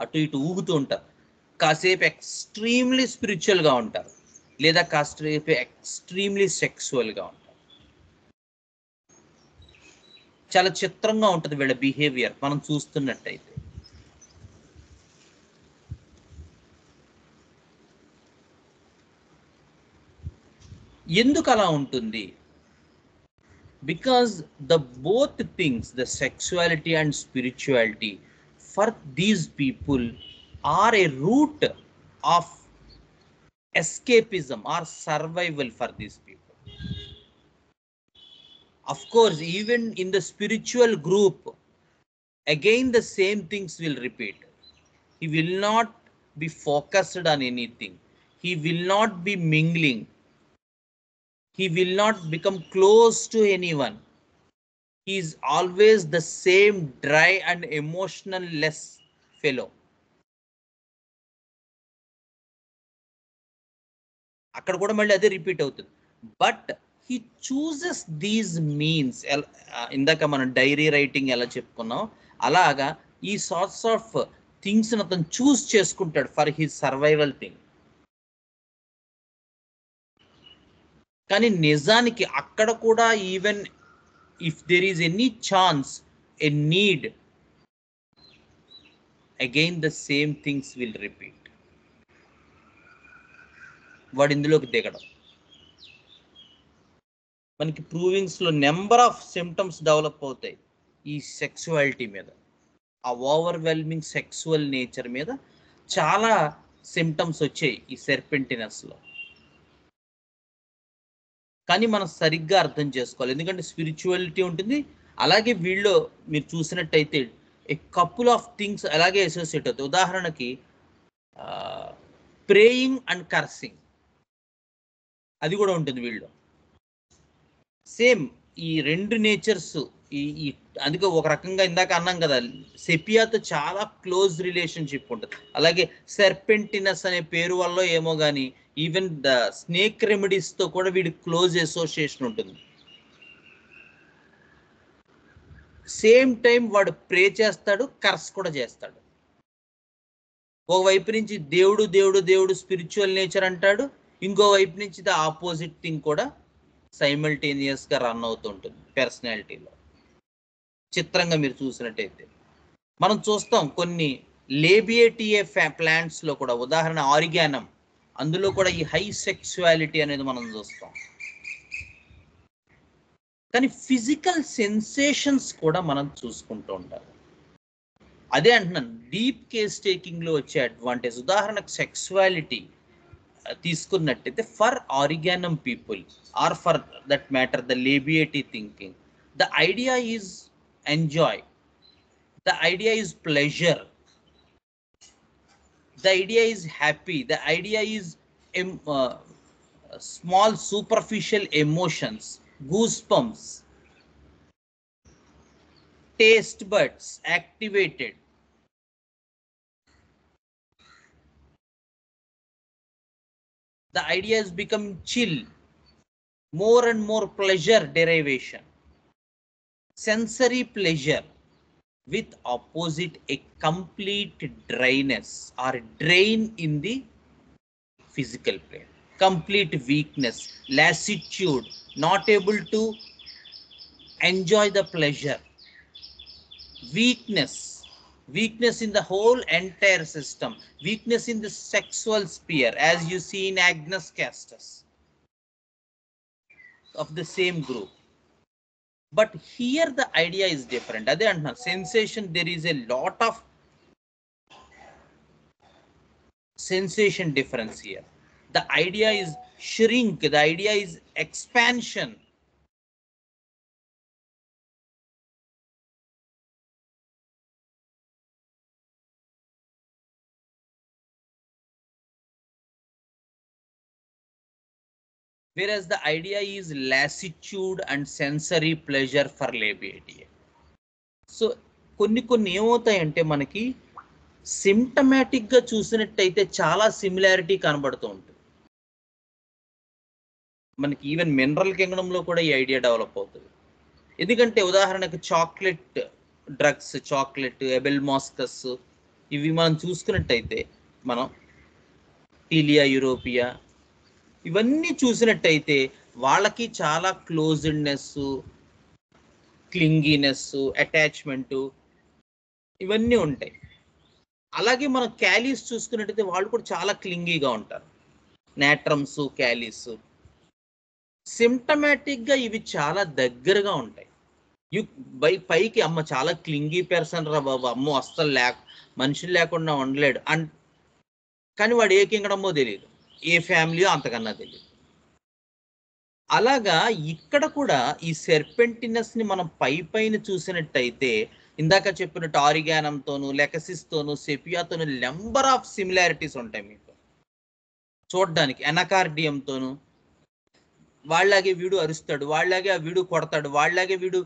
అటు ఇటు ఊగుతూ ఉంటారు. కాసేపు extremely స్పిరిచువల్గా ఉంటారు, లేదా కాసేపు ఎక్స్ట్రీమ్లీ సెక్సువల్గా ఉంటారు. చాలా చిత్రంగా ఉంటుంది వీళ్ళ బిహేవియర్ మనం చూస్తున్నట్టయితే. ఎందుకు అలా ఉంటుంది? because the both things, the sexuality and spirituality, for these people are a root of escapism or survival for these people. Of course, even in the spiritual group, again the same things will repeat. He will not be focused on anything. He will not be mingling. He will not become close to anyone. He is always the same dry and emotional less fellow. అక్కడ కూడా మళ్ళీ అదే repeat అవుతుంది. But he chooses these means. ఇందాక మనం dairy writing ఎలా చెప్పుకున్నాం, అలాగా ఈ సార్ట్స్ ఆఫ్ థింగ్స్ అతను చూస్ చేసుకుంటాడు ఫర్ హిస్ సర్వైవల్ థింగ్. కానీ నిజానికి అక్కడ కూడా even if there is any chance, a need, again the same things will repeat. వాడు ఇందులోకి దిగడం. మనకి ప్రూవింగ్స్లో నెంబర్ ఆఫ్ సిమ్టమ్స్ డెవలప్ అవుతాయి ఈ సెక్సువాలిటీ మీద, ఆ ఓవర్వెల్మింగ్ సెక్సువల్ నేచర్ మీద చాలా సిమ్టమ్స్ వచ్చాయి ఈ సెర్పెంటినస్లో. కానీ మనం సరిగ్గా అర్థం చేసుకోవాలి, ఎందుకంటే స్పిరిచువాలిటీ ఉంటుంది, అలాగే వీళ్ళు మీరు చూసినట్టయితే ఏ కపుల్ ఆఫ్ థింగ్స్ అలాగే అసోసియేట్ అవుతాయి. ఉదాహరణకి ప్రేయింగ్ అండ్ కర్సింగ్, అది కూడా ఉంటుంది వీళ్ళు. సేమ్ ఈ రెండు నేచర్స్, ఈ అందుకే ఒక రకంగా ఇందాక అన్నాం కదా, సెపియాతో చాలా క్లోజ్ రిలేషన్షిప్ ఉంటుంది. అలాగే సెర్పెంటినస్ అనే పేరు వల్ల ఏమో కానీ ఈవెన్ ద స్నేక్ రెమెడీస్తో కూడా వీడి క్లోజ్ అసోసియేషన్ ఉంటుంది. సేమ్ టైం వాడు ప్రే చేస్తాడు, కర్స్ కూడా చేస్తాడు. ఒకవైపు నుంచి దేవుడు దేవుడు దేవుడు స్పిరిచువల్ నేచర్ అంటాడు, ఇంకో వైపు నుంచి ద ఆపోజిట్ థింగ్ కూడా సైమల్టేనియస్గా రన్ అవుతుంటుంది పర్సనాలిటీలో. చిత్రంగా మీరు చూసినట్టయితే మనం చూస్తాం కొన్ని లేబియేటియే ప్లాంట్స్లో కూడా, ఉదాహరణ ఆరిగానం, అందులో కూడా ఈ హై సెక్సువాలిటీ అనేది మనం చూస్తాం. కానీ ఫిజికల్ సెన్సేషన్స్ కూడా మనం చూసుకుంటూ ఉంటారు. అదే అంటున్నాను, డీప్ కేస్ టేకింగ్లో వచ్చే అడ్వాంటేజ్. ఉదాహరణకు సెక్సువాలిటీ తీసుకున్నట్టయితే for origanum people are for that matter the labiatae thinking, the idea is enjoy, the idea is pleasure, the idea is happy, the idea is small superficial emotions, goosebumps, taste buds activated, the idea is become chill, more and more pleasure derivation, sensory pleasure, with opposite a complete dryness or drain in the physical plane, complete weakness, lassitude, not able to enjoy the pleasure, weakness in the whole entire system, weakness in the sexual sphere, as you see in Agnes Castus of the same group. But here the idea is different. Ade anna sensation, there is a lot of sensation difference here. The idea is shrink, the idea is expansion. Whereas the idea is lassitude and sensory pleasure for labiatia. So కొన్ని ఏమవుతాయంటే మనకి సిమ్టమాటిక్గా చూసినట్టయితే చాలా similarity కనబడుతూ ఉంటుంది. మనకి even mineral కింగ్డంలో కూడా ఈ idea develop అవుతుంది. ఎందుకంటే ఉదాహరణకు చాక్లెట్ డ్రగ్స్, చాక్లెట్, ఎబెల్మాస్కస్, ఇవి మనం చూసుకున్నట్టయితే, మనం టీలియా యూరోపియా ఇవన్నీ చూసినట్టయితే వాళ్ళకి చాలా క్లోజ్డ్నెస్, క్లింగీనెస్, అటాచ్మెంటు ఇవన్నీ ఉంటాయి. అలాగే మనం క్యాలీస్ చూసుకున్నట్టయితే వాళ్ళు కూడా చాలా క్లింగీగా ఉంటారు, నాట్రమ్స్, క్యాలీస్. సిమ్టమాటిక్గా ఇవి చాలా దగ్గరగా ఉంటాయి. పైకి అమ్మ చాలా క్లింగీ పర్సన్ రా బాబు, అమ్మో అస్సలు మనుషులు లేకుండా ఉండలేడు కానీ వాడు ఏ కింగడమో తెలియదు, ఏ ఫ్యామిలీయో అంతకన్నా తెలియదు. అలాగా ఇక్కడ కూడా ఈ సెర్పెంటినస్ ని మనం పైన చూసినట్టయితే ఇందాక చెప్పినట్టు ఆరిగానంతోను, లెకసిస్తోను, సెపియాతోను నెంబర్ ఆఫ్ సిమిలారిటీస్ ఉంటాయి మీకు చూడడానికి. ఎనకార్డియంతోను వాళ్ళలాగే వీడు అరుస్తాడు, వాళ్ళలాగే ఆ వీడు కొడతాడు, వాళ్ళలాగే వీడు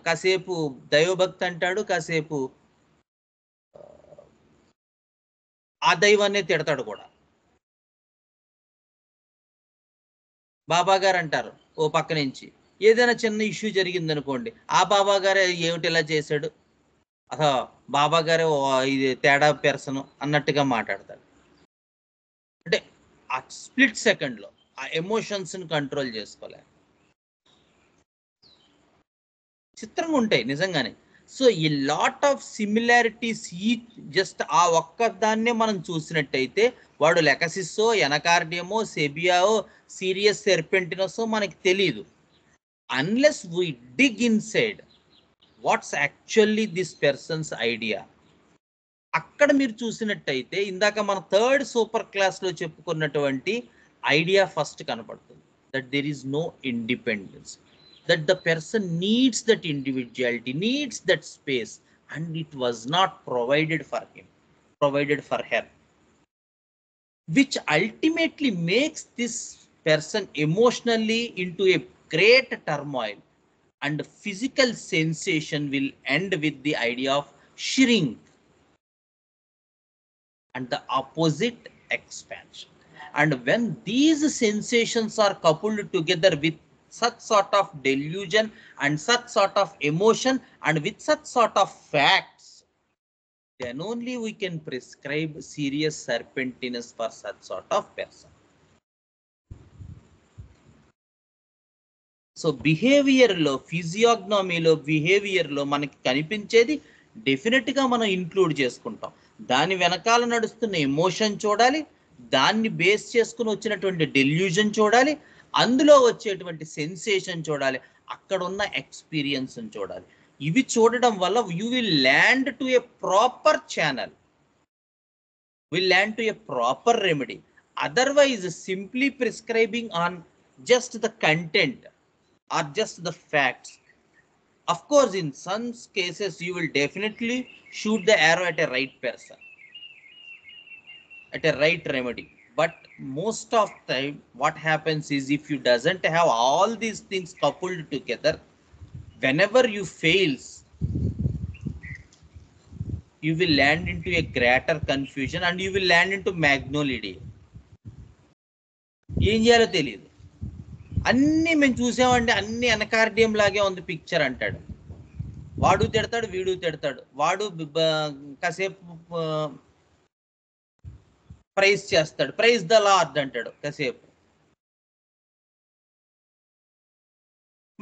కాసేపు దైవభక్తి అంటాడు, కాసేపు ఆ దైవాన్నే తిడతాడు కూడా. బాబా గారు అంటారు ఓ పక్క నుంచి, ఏదైనా చిన్న ఇష్యూ జరిగింది అనుకోండి, ఆ బాబా గారే ఏమిటి ఇలా చేశాడు, అసలు బాబా గారే ఇది తేడా పెర్సను అన్నట్టుగా మాట్లాడతాడు. అంటే ఆ స్ప్లిట్ సెకండ్లో ఆ ఎమోషన్స్ని కంట్రోల్ చేసుకోలేరు. చిత్రంగా ఉంటాయి నిజంగానే. సో ఈ లాట్ ఆఫ్ సిమిలారిటీస్ ఈ జస్ట్ ఆ ఒక్క దాన్నే మనం చూసినట్టయితే వాడు లెకసిస్సో, ఎనకార్డియమో, సెబియావో, సీరియస్ సెర్పెంటినసో మనకి తెలియదు. Unless we dig inside what's actually this person's idea. అక్కడ మీరు చూసినట్టయితే ఇందాక మన థర్డ్ సూపర్ క్లాస్లో చెప్పుకున్నటువంటి ఐడియా ఫస్ట్ కనపడుతుంది. That there is no independence, that the person needs that individuality, needs that space, and it was not provided for him, provided for her, which ultimately makes this person emotionally into a great turmoil, and physical sensation will end with the idea of shrink and the opposite expansion. And when these sensations are coupled together with such sort of delusion and such sort of emotion and with such sort of facts, then only we can prescribe serious serpentinous for such sort of person. So బిహేవియర్లో, ఫిజియోగ్నమీలో, బిహేవియర్లో మనకి కనిపించేది డెఫినెట్గా మనం include చేసుకుంటాం. దాని వెనకాల నడుస్తున్న ఎమోషన్ చూడాలి, దాన్ని బేస్ చేసుకుని వచ్చినటువంటి డెల్యూజన్ చూడాలి, అందులో వచ్చేటువంటి సెన్సేషన్ చూడాలి, అక్కడ ఉన్న ఎక్స్పీరియన్స్ చూడాలి. ఇవి చూడడం వల్ల you will land to a proper channel, will land to a proper remedy. Otherwise simply prescribing on just the content or just the facts. Of course, in some cases, you will definitely shoot the arrow at a right person, at a right remedy. But most of the time, what happens is if you doesn't have all these things coupled together, whenever you fails, you will land into a greater confusion and you will land into magnolidia. ఏం చేయాలో తెలియదు. అన్నీ మేము చూసామంటే అన్ని ఎనకార్డియం లాగే ఉంది picture అంటాడు, వాడు తిడతాడు, వీడు తిడతాడు, వాడు కాసేపు ప్రైజ్ చేస్తాడు, ప్రైజ్ ద లార్డ్ అంటాడు కాసేపు,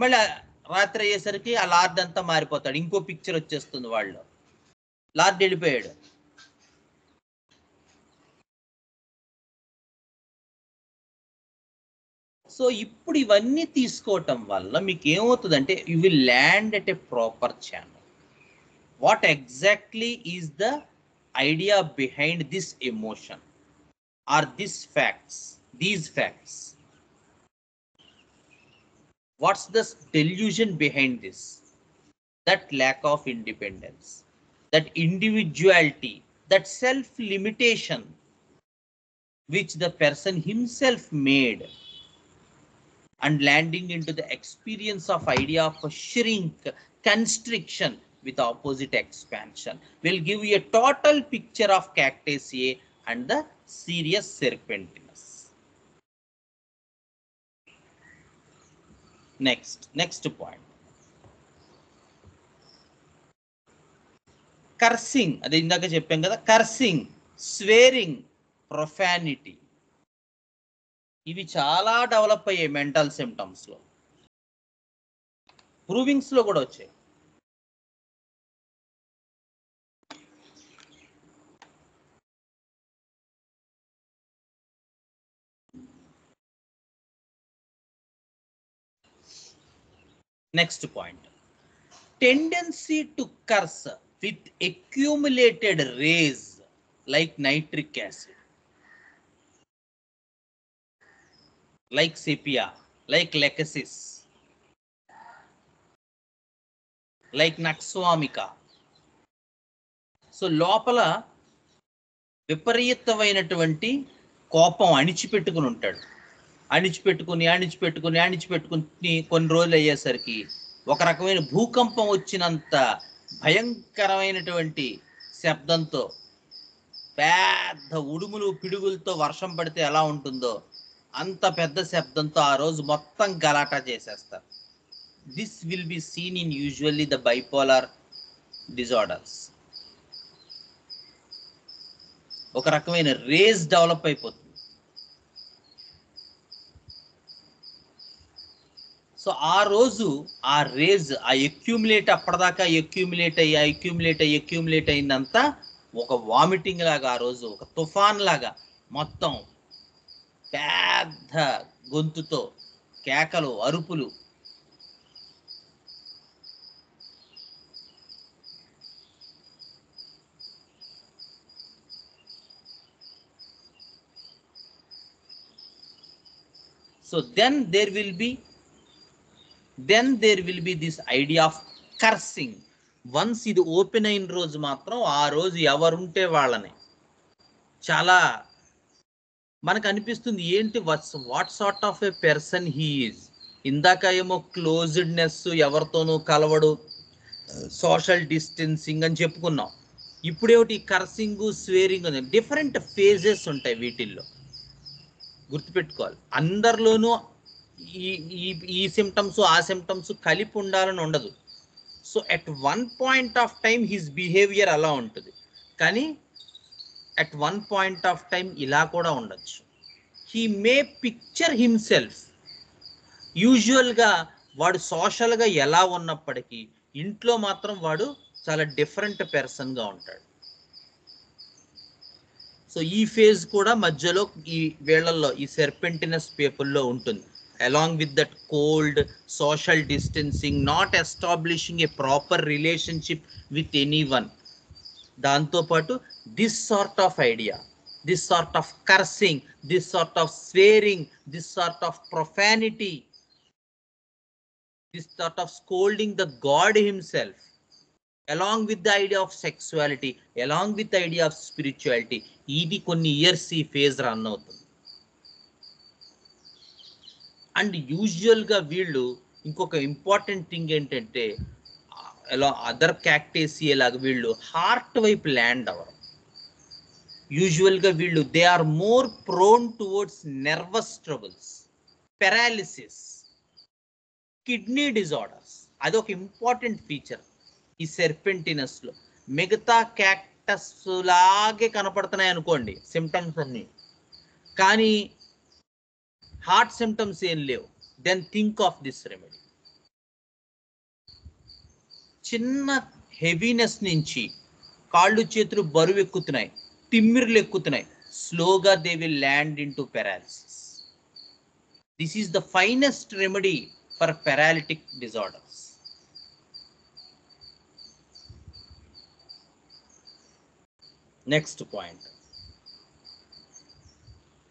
మళ్ళీ రాత్రి అయ్యేసరికి ఆ లార్డ్ అంతా మారిపోతాడు, ఇంకో పిక్చర్ వచ్చేస్తుంది, వాళ్ళు లార్డ్ వెళ్ళిపోయాడు. సో ఇప్పుడు ఇవన్నీ తీసుకోవటం వల్ల మీకు ఏమవుతుందంటే you will land at a proper channel. What exactly is the idea behind this emotion are this facts, these facts? What's the delusion behind this? That lack of independence, that individuality, that self-limitation which the person himself made, and landing into the experience of idea of a shrink, constriction with opposite expansion will give you a total picture of cactaceae and the serious serpentinous. Next point, cursing. అదే ఇందాక చెప్పాం కదా, cursing, స్వేరింగ్, profanity, ఇవి చాలా develop అయ్యాయి mental సిమ్టమ్స్లో, ప్రూవింగ్స్లో కూడా వచ్చాయి. Next point, tendency to curse with accumulated rays like nitric acid, like sepia, like lecasis, like naxwamica. So లోపల విపరీతమైనటువంటి కోపం అణిచిపెట్టుకుని ఉంటాడు. అణిచిపెట్టుకుని కొన్ని రోజులు అయ్యేసరికి ఒక రకమైన భూకంపం వచ్చినంత భయంకరమైనటువంటి శబ్దంతో, పెద్ద ఉడుములు పిడుగులతో వర్షం పడితే ఎలా ఉంటుందో అంత పెద్ద శబ్దంతో ఆ రోజు మొత్తం గలాటా చేసేస్తారు. This will be seen in usually the bipolar disorders. ఒక రకమైన రేజ్ డెవలప్ అయిపోతుంది. సో ఆ రోజు ఆ రేజ్, ఆ అక్యూములేట్, అప్పటిదాకా అక్యూములేట్ అయిందంతా ఒక వామిటింగ్ లాగా, ఆ రోజు ఒక తుఫాన్ లాగా మొత్తం పెద్ద గొంతుతో కేకలు, అరుపులు. So then there will be this idea of cursing. Once ఇది ఓపెన్ అయిన రోజు మాత్రం ఆ రోజు ఎవరుంటే వాళ్ళని చాలా మనకు అనిపిస్తుంది, ఏంటి what sort of A person he is. ఇందాక ఏమో క్లోజ్డ్నెస్, ఎవరితోనూ కలవడు, సోషల్ డిస్టెన్సింగ్ అని చెప్పుకున్నాం. ఇప్పుడేమిటి కర్సింగ్, స్వేరింగ్ అని డిఫరెంట్ ఫేజెస్ ఉంటాయి. వీటిల్లో గుర్తుపెట్టుకోవాలి, అందరిలోనూ ఈ సిమ్టమ్స్ ఆ సిమ్టమ్స్ కలిపి ఉండాలని ఉండదు. So at one point of time his behaviour అలా ఉంటుంది, కానీ at one point of time ఇలా కూడా ఉండొచ్చు. హీ మే పిక్చర్ హిమ్సెల్ఫ్, యూజువల్గా వాడు సోషల్గా ఎలా ఉన్నప్పటికీ ఇంట్లో మాత్రం వాడు చాలా డిఫరెంట్ పర్సన్గా ఉంటాడు. సో ఈ ఫేజ్ కూడా మధ్యలో ఈ వేళల్లో ఈ సెర్పెంటినస్ పీపుల్లో ఉంటుంది. along with that cold, social distancing, not establishing a proper relationship with anyone. దాంతో పాటు this sort of idea, this sort of cursing, this sort of swearing, this sort of profanity, this sort of scolding the God himself, along with the idea of sexuality, along with the idea of spirituality, ఇది కొన్ని years ఈ phase run అవుతుంది. And యూజువల్గా వీళ్ళు ఇంకొక important thing ఏంటంటే, ఎలా other క్యాక్టేసియే లాగా వీళ్ళు హార్ట్ వైపు ల్యాండ్ అవ్వరు. యూజువల్గా వీళ్ళు they are more prone towards nervous troubles, paralysis, kidney disorders. అదొక ఇంపార్టెంట్ ఫీచర్ ఈ సెర్పెంటినస్లో. మిగతా క్యాక్టస్ లాగే కనపడుతున్నాయి అనుకోండి సిమ్టమ్స్ అన్నీ, కానీ హార్ట్ సిమ్టమ్స్ ఏం లేవు. Then think of this remedy. చిన్న హెవీనెస్ నుంచి కాళ్ళు చేతులు బరువు ఎక్కుతున్నాయి, తిమ్మిర్లు ఎక్కుతున్నాయి, స్లోగా they will land into paralysis. This is the finest remedy for paralytic disorders. Next point,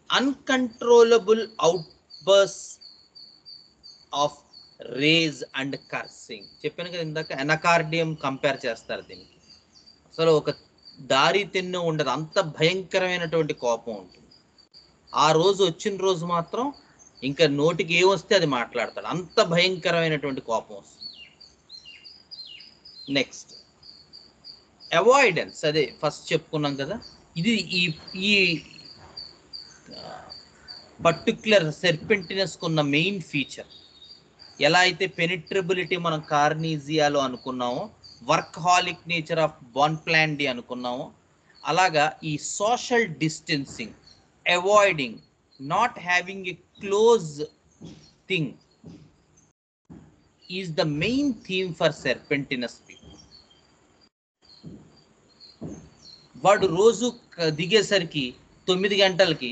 uncontrollable outbursts of rage and cursing. చెప్పాను కదా ఇందాక, ఎనకార్డియం కంపేర్ చేస్తారు దీనికి. అసలు ఒక దారి తెన్ను ఉండదు, అంత భయంకరమైనటువంటి కోపం ఉంటుంది. ఆ రోజు వచ్చిన రోజు మాత్రం ఇంకా నోటికి ఏమొస్తే అది మాట్లాడతాడు, అంత భయంకరమైనటువంటి కోపం వస్తుంది. నెక్స్ట్ అవాయిడెన్స్, అదే ఫస్ట్ చెప్పుకున్నాం కదా, ఇది ఈ పర్టిక్యులర్ సెర్పెంటినస్ కున్న మెయిన్ ఫీచర్. ఎలా అయితే పెనిట్రబిలిటీ మనం కార్నీజియాలో అనుకున్నామో, వర్క్హాలిక్ నేచర్ ఆఫ్ బోన్ప్లాండీ అనుకున్నామో, అలాగా ఈ social distancing, avoiding, not having a close thing is the main theme for serpentinus people. వాడు రోజు దిగేసరికి 9 గంటలకి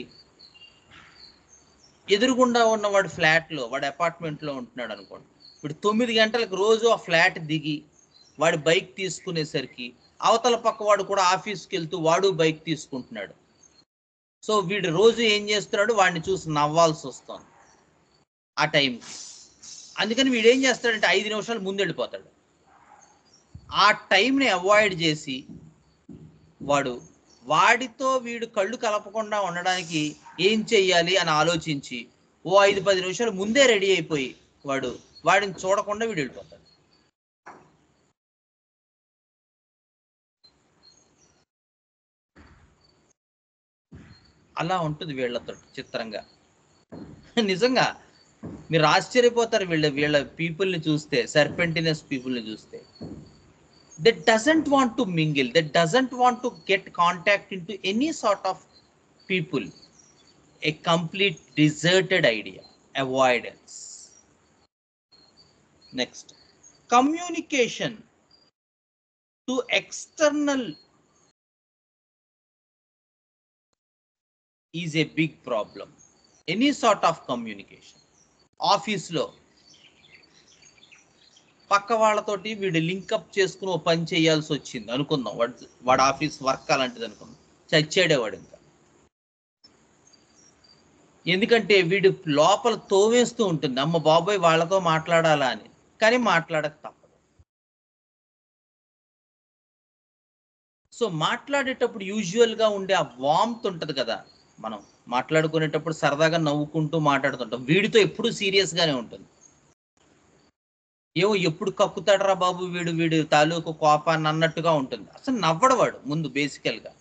ఎదురుగుండా ఉన్నవాడు ఫ్లాట్లో, వాడు అపార్ట్మెంట్లో ఉంటున్నాడు అనుకోండి, ఇప్పుడు 9 గంటలకు రోజు ఆ ఫ్లాట్ దిగి వాడి బైక్ తీసుకునేసరికి అవతల పక్క వాడు కూడా ఆఫీస్కి వెళ్తూ వాడు బైక్ తీసుకుంటున్నాడు. సో వీడు రోజు ఏం చేస్తున్నాడు, వాడిని చూసి నవ్వాల్సి వస్తుంది ఆ టైంకి. అందుకని వీడు ఏం చేస్తాడంటే 5 నిమిషాలు ముందు వెళ్ళిపోతాడు. ఆ టైంని అవాయిడ్ చేసి వాడితో వీడు కళ్ళు కలపకుండా ఉండడానికి ఏం చెయ్యాలి అని ఆలోచించి ఓ 5-10 నిమిషాలు ముందే రెడీ అయిపోయి వాడిని చూడకుండా వీడు వెళ్ళిపోతాడు. అలా ఉంటుంది వీళ్ళతో చిత్రంగా. నిజంగా మీరు ఆశ్చర్యపోతారు వీళ్ళ పీపుల్ని చూస్తే, సర్పెంటినస్ పీపుల్ని చూస్తే. They doesn't want to mingle, they doesn't want to get contact into any sort of people. A complete deserted idea, avoidance. Next, communication to external is a big problem. Any sort of communication. Office లో పక్క వాళ్ళతోటి వీడు link up చేసుకుని ఓ పని చేయాల్సి వచ్చింది అనుకుందాం, వాడు ఆఫీస్ వర్క్ అలాంటిది అనుకుందాం, చచ్చాడేవాడు ఇంకా. ఎందుకంటే వీడు లోపల తోవేస్తూ ఉంటుంది, అమ్మ బాబోయ్ వాళ్ళతో మాట్లాడాలా అని, కానీ మాట్లాడక తప్పదు. సో మాట్లాడేటప్పుడు యూజువల్గా ఉండే ఆ వామ్త్ ఉంటుంది కదా, మనం మాట్లాడుకునేటప్పుడు సరదాగా నవ్వుకుంటూ మాట్లాడుతుంటాం, వీడితో ఎప్పుడు సీరియస్గానే ఉంటుంది. ఏమో ఎప్పుడు కక్కుతాడరా బాబు వీడు తాలూకు కోపాన్ని అన్నట్టుగా ఉంటుంది. అసలు నవ్వడవాడు ముందు బేసికల్గా.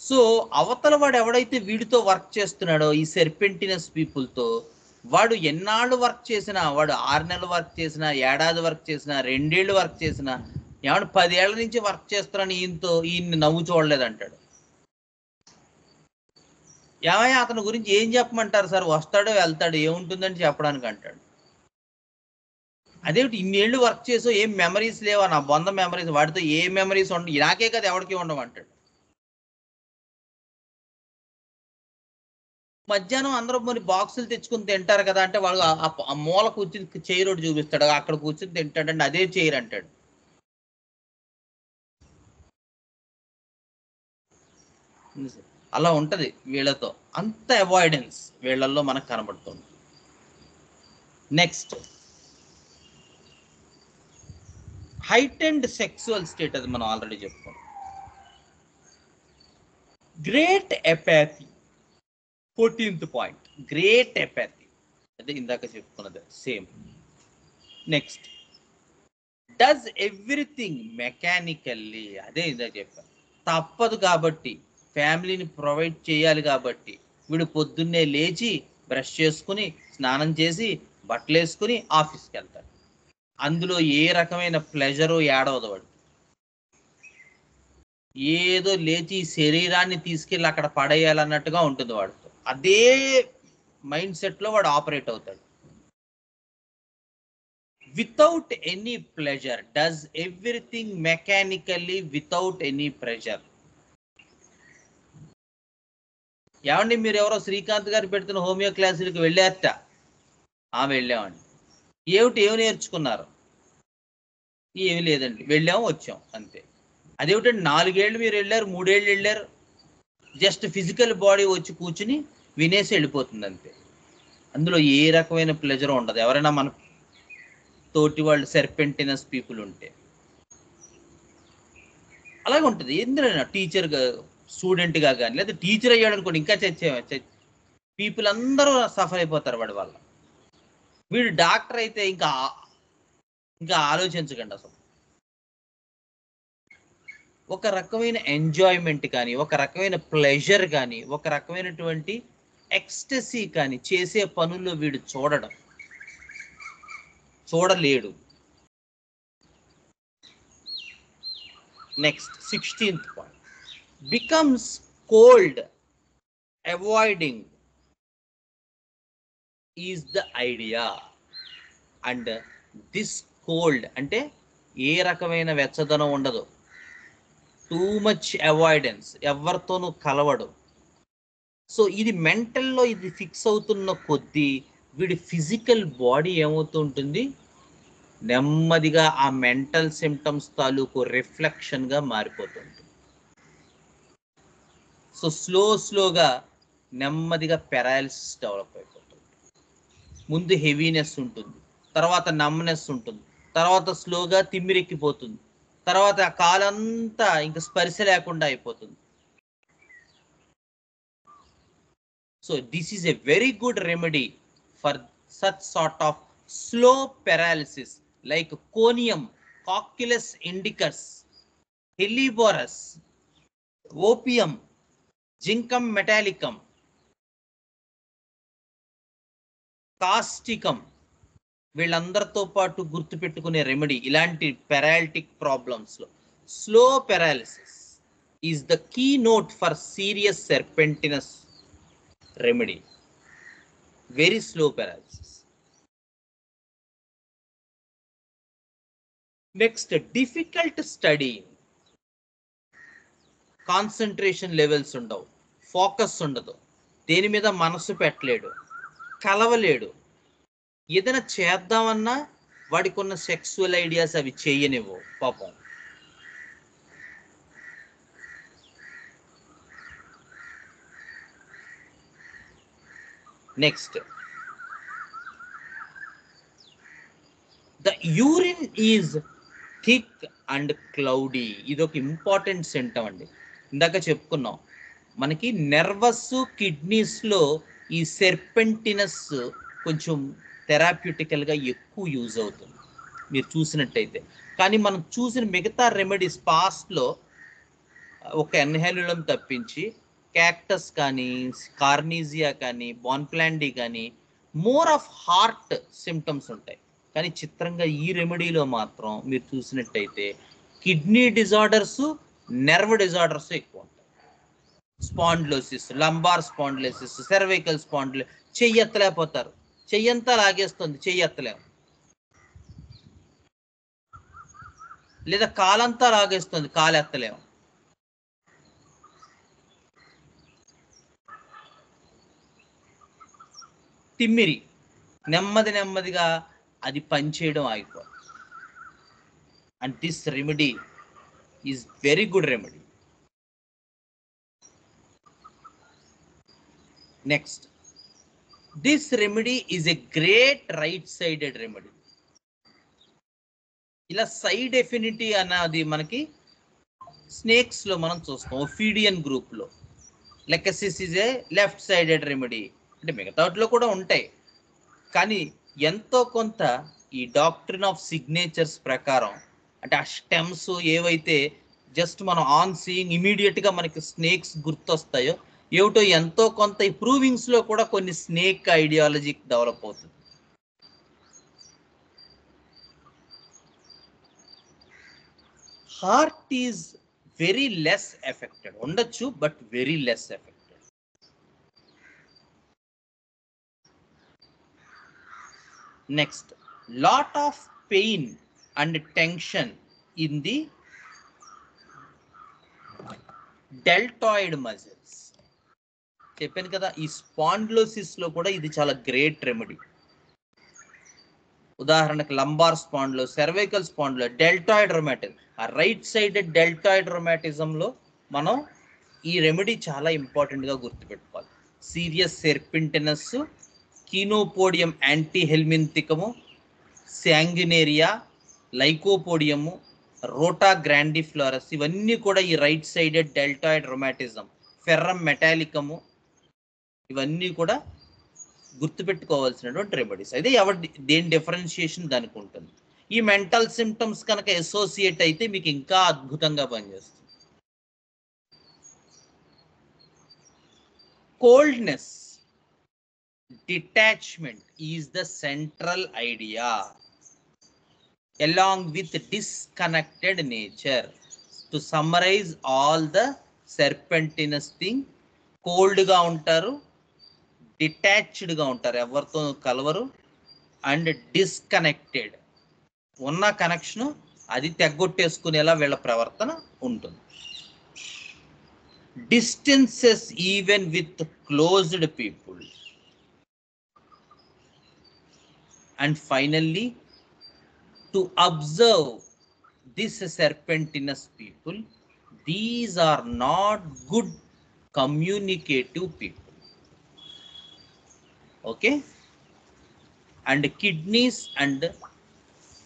సో అవతల వాడు ఎవడైతే వీడితో వర్క్ చేస్తున్నాడో ఈ సెర్పెంటినస్ పీపుల్తో, వాడు ఎన్నాళ్ళు వర్క్ చేసినా, వాడు 6 నెలలు వర్క్ చేసినా, ఏడాది వర్క్ చేసినా, 2 ఏళ్ళు వర్క్ చేసినా, ఏమన్నా 10 ఏళ్ల నుంచి వర్క్ చేస్తున్నాను ఈయన్ని నవ్వు చూడలేదంటాడు. ఏమయ్యా అతని గురించి ఏం చెప్పమంటారు సార్, వస్తాడో వెళ్తాడు ఏముంటుందని చెప్పడానికి అంటాడు. అదేమిటి ఇన్నేళ్ళు వర్క్ చేసో ఏం మెమరీస్ లేవా, నా బొంద మెమరీస్, వాడితో ఏ మెమరీస్ ఉండవు, నాకే కదా ఎవరికి ఉండవు అంటాడు. మధ్యాహ్నం అందరూ మరి బాక్సులు తెచ్చుకుని తింటారు కదా అంటే వాడు ఆ మూల కూర్చుని చైర్ ఒకటి చూపిస్తాడు, అక్కడ కూర్చుని తింటాడంటే అదే చైర్ అంటాడు. అలా ఉంటది వీళ్ళతో, అంత అవాయిడెన్స్ వీళ్ళల్లో మనకు కనబడుతుంది. నెక్స్ట్, హైటెండ్ సెక్సువల్ స్టేట్, అది మనం ఆల్రెడీ చెప్పుకున్నాం. Great apathy, 14th point, great apathy, అదే ఇందాక చెప్పుకున్నది same. Next, does everything mechanically, అదే ఇందాక చెప్పాను, తప్పదు కాబట్టి, ఫ్యామిలీని ప్రొవైడ్ చేయాలి కాబట్టి వీడు పొద్దున్నే లేచి బ్రష్ చేసుకుని స్నానం చేసి బట్టలు వేసుకుని ఆఫీస్కి వెళ్తాడు. అందులో ఏ రకమైన ప్లెజరు ఏడవదు వాడు. ఏదో లేచి శరీరాన్ని తీసుకెళ్ళి అక్కడ పడేయాలన్నట్టుగా ఉంటుంది వాడితో. అదే మైండ్ సెట్లో వాడు ఆపరేట్ అవుతాడు. Without any pleasure, does everything mechanically without any pressure. ఏమండి మీరు ఎవరో శ్రీకాంత్ గారు పెడుతున్న హోమియో క్లాసులకు వెళ్ళారట? వెళ్ళామండి. ఏమి నేర్చుకున్నారు? ఏమి లేదండి, వెళ్ళాము వచ్చాం అంతే. అదేమిటండి 4 ఏళ్ళు మీరు వెళ్ళారు, 3 ఏళ్ళు వెళ్ళారు, జస్ట్ ఫిజికల్ బాడీ వచ్చి కూర్చుని వినేసి వెళ్ళిపోతుంది అంతే. అందులో ఏ రకమైన ప్లెజర్ ఉండదు. ఎవరైనా మన తోటి వాళ్ళు సెర్పెంటినస్ పీపుల్ ఉంటే అలాగే ఉంటుంది. ఎందుకైనా టీచర్గా స్టూడెంట్గా కానీ, లేదా టీచర్ అయ్యాడు అనుకోండి ఇంకా పీపుల్ అందరూ సఫర్ అయిపోతారు వాడి వల్ల. వీడు డాక్టర్ అయితే ఇంకా ఆలోచించకండి అసలు. ఒక రకమైన ఎంజాయ్మెంట్ కానీ, ఒక రకమైన ప్లెజర్ కానీ, ఒక రకమైనటువంటి ఎక్స్టసీ కానీ చేసే పనుల్లో వీడు చూడలేడు. Next, 16th point, becomes cold, avoiding is the idea. And this cold అంటే ఏ రకమైన వెచ్చదనం ఉండదు, టూ మచ్ అవాయిడెన్స్, ఎవరితోనూ కలవడు, సో ఇది మెంటల్లో ఇది ఫిక్స్ అవుతున్న కొద్దీ వీడి ఫిజికల్ బాడీ ఏమవుతుంటుంది, నెమ్మదిగా ఆ మెంటల్ సిమ్టమ్స్ తాలూకు రిఫ్లెక్షన్గా మారిపోతుంది. సో స్లోగా నెమ్మదిగా పెరాలిసిస్ డెవలప్ అయిపోతుంది. ముందు హెవీనెస్ ఉంటుంది, తర్వాత నమ్నెస్ ఉంటుంది, తర్వాత స్లోగా తిమ్మిరెక్కిపోతుంది, తర్వాత ఆ కాలంతా ఇంకా స్పర్శ లేకుండా అయిపోతుంది. So this is a very good remedy for such sort of slow paralysis like conium, cocculus indicus, helleborus, opium, zincum metallicum, causticum, వీళ్ళందరితో పాటు గుర్తుపెట్టుకునే రెమెడీ ఇలాంటి పెరాలిటిక్ ప్రాబ్లమ్స్లో. Slow paralysis is the key note for cereus serpentinus remedy. Very slow paralysis. Next, difficult study. Concentration levels ఉండవు, focus ఉండదు, దేని మీద మనసు పెట్టలేడు, కలవలేడు, ఏదైనా చేద్దామన్నా వాడికి ఉన్న సెక్సువల్ ఐడియాస్ అవి చేయనివ్వు పాపం. Next, the urine is thick and cloudy. ఇది ఒక ఇంపార్టెంట్ సింటమ్ అండి. ఇందాక చెప్పుకున్నాం, మనకి నెర్వస్ కిడ్నీస్లో ఈ సెర్పెంటినస్ కొంచెం థెరాప్యూటికల్గా ఎక్కువ యూజ్ అవుతుంది మీరు చూసినట్టయితే. కానీ మనం చూసిన మిగతా రెమెడీస్ పాస్ట్లో ఒక ఎన్హెల్యులం తప్పించి క్యాక్టస్ కానీ, కార్నీజియా కానీ, బాన్ప్లాండీ కానీ మోర్ ఆఫ్ హార్ట్ సిమ్టమ్స్ ఉంటాయి. కానీ చిత్రంగా ఈ రెమెడీలో మాత్రం మీరు చూసినట్టయితే కిడ్నీ డిజార్డర్స్, నెర్వ్ డిజార్డర్స్ ఎక్కువ ఉంటాయి. స్పాండ్లోసిస్, లంబార్ స్పాండ్లోసిస్, సెర్వైకల్ స్పాండ్లో, చెయ్యెత్తలేకపోతారు, చెయ్యంతా లాగేస్తుంది, చెయ్యెత్తలేము, లేదా కాలంతా లాగేస్తుంది, కాలెత్తలేము. తిమ్మిరి, నెమ్మదిగా అది పనిచేయడం ఆగిపోతుంది. And this remedy is very good remedy. Next, this remedy is a great right sided remedy. ఇలా సైడ్ ఎఫినిటీ అన్నది మనకి స్నేక్స్లో మనం చూస్తాం, ఒఫీడియన్ గ్రూప్లో. Lachesis is a left sided remedy. అంటే మిగతాట్లో కూడా ఉంటాయి, కానీ ఎంతో కొంత ఈ డాక్ట్రిన్ ఆఫ్ సిగ్నేచర్స్ ప్రకారం, అంటే ఆ స్టెమ్స్ ఏవైతే జస్ట్ మనం ఆన్ సీయింగ్ ఇమీడియట్గా మనకి స్నేక్స్ గుర్తొస్తాయో ఏమిటో, ఎంతో కొంత ఈ ప్రూవింగ్స్లో కూడా కొన్ని స్నేక్ ఐడియాలజీ డెవలప్ అవుతుంది. Heart is very less affected, ఉండొచ్చు but very less affected. Next, lot of pain and tension in the deltoid muscles. చెప్పాను కదా, ఈ స్పాండ్లోసిస్లో కూడా ఇది చాలా గ్రేట్ రెమెడీ. ఉదాహరణకు లంబార్ స్పాండ్లో, సెర్వైకల్ స్పాండ్లో, డెల్టాయిడ్ రొమాటిజం, ఆ రైట్ సైడ్ డెల్టాయిడ్ రొమాటిజంలో మనం ఈ రెమెడీ చాలా ఇంపార్టెంట్గా గుర్తుపెట్టుకోవాలి. సీరియస్ సెర్పింటినస్, కీనోపోడియం యాంటీహెల్మింతికము, శాంగినేరియా, లైకోపోడియము, రోటా గ్రాండిఫ్లోరస్, ఇవన్నీ కూడా ఈ రైట్ సైడెడ్ డెల్టాయిడ్ రొమాటిజం, ఫెర్రం మెటాలికము, ఇవన్నీ కూడా గుర్తుపెట్టుకోవాల్సినటువంటి రెమెడీస్. అయితే దేని డిఫరెన్షియేషన్ దానికి ఉంటుంది. ఈ మెంటల్ సిమ్టమ్స్ కనుక అసోసియేట్ అయితే మీకు ఇంకా అద్భుతంగా పనిచేస్తుంది. Coldness, detachment is the central idea along with disconnected nature. To summarize all the serpentinous thing, cold గా ఉంటారు, డిటాచ్డ్ గా ఉంటారు, ఎవరితో కలవరు, అండ్ డిస్కనెక్టెడ్, ఉన్న కనెక్షన్ అది తెగ్గొట్టేసుకునేలా వీళ్ళ ప్రవర్తన ఉంటుంది. distances even with closed people. And finally, to observe this serpentinous people, these are not good communicative people. Okay? And kidneys and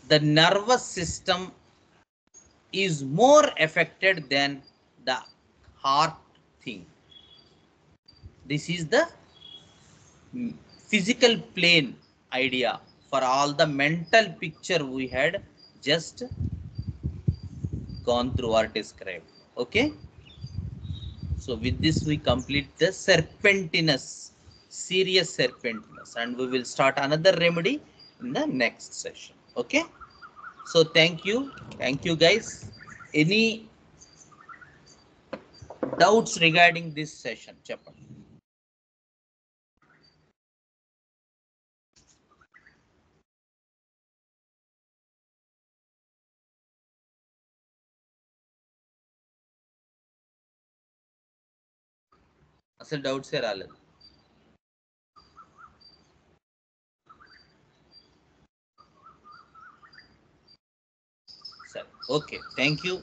the nervous system is more affected than the heart thing. This is the physical plane idea for all the mental picture we had just gone through or described. Okay. So with this we complete the serpentinous, serious serpentinous, and we will start another remedy in the next session. Okay. So thank you guys. Any doubts regarding this session? Chapter. అసలు డౌట్సే రాలేదు. సరే, okay, thank you.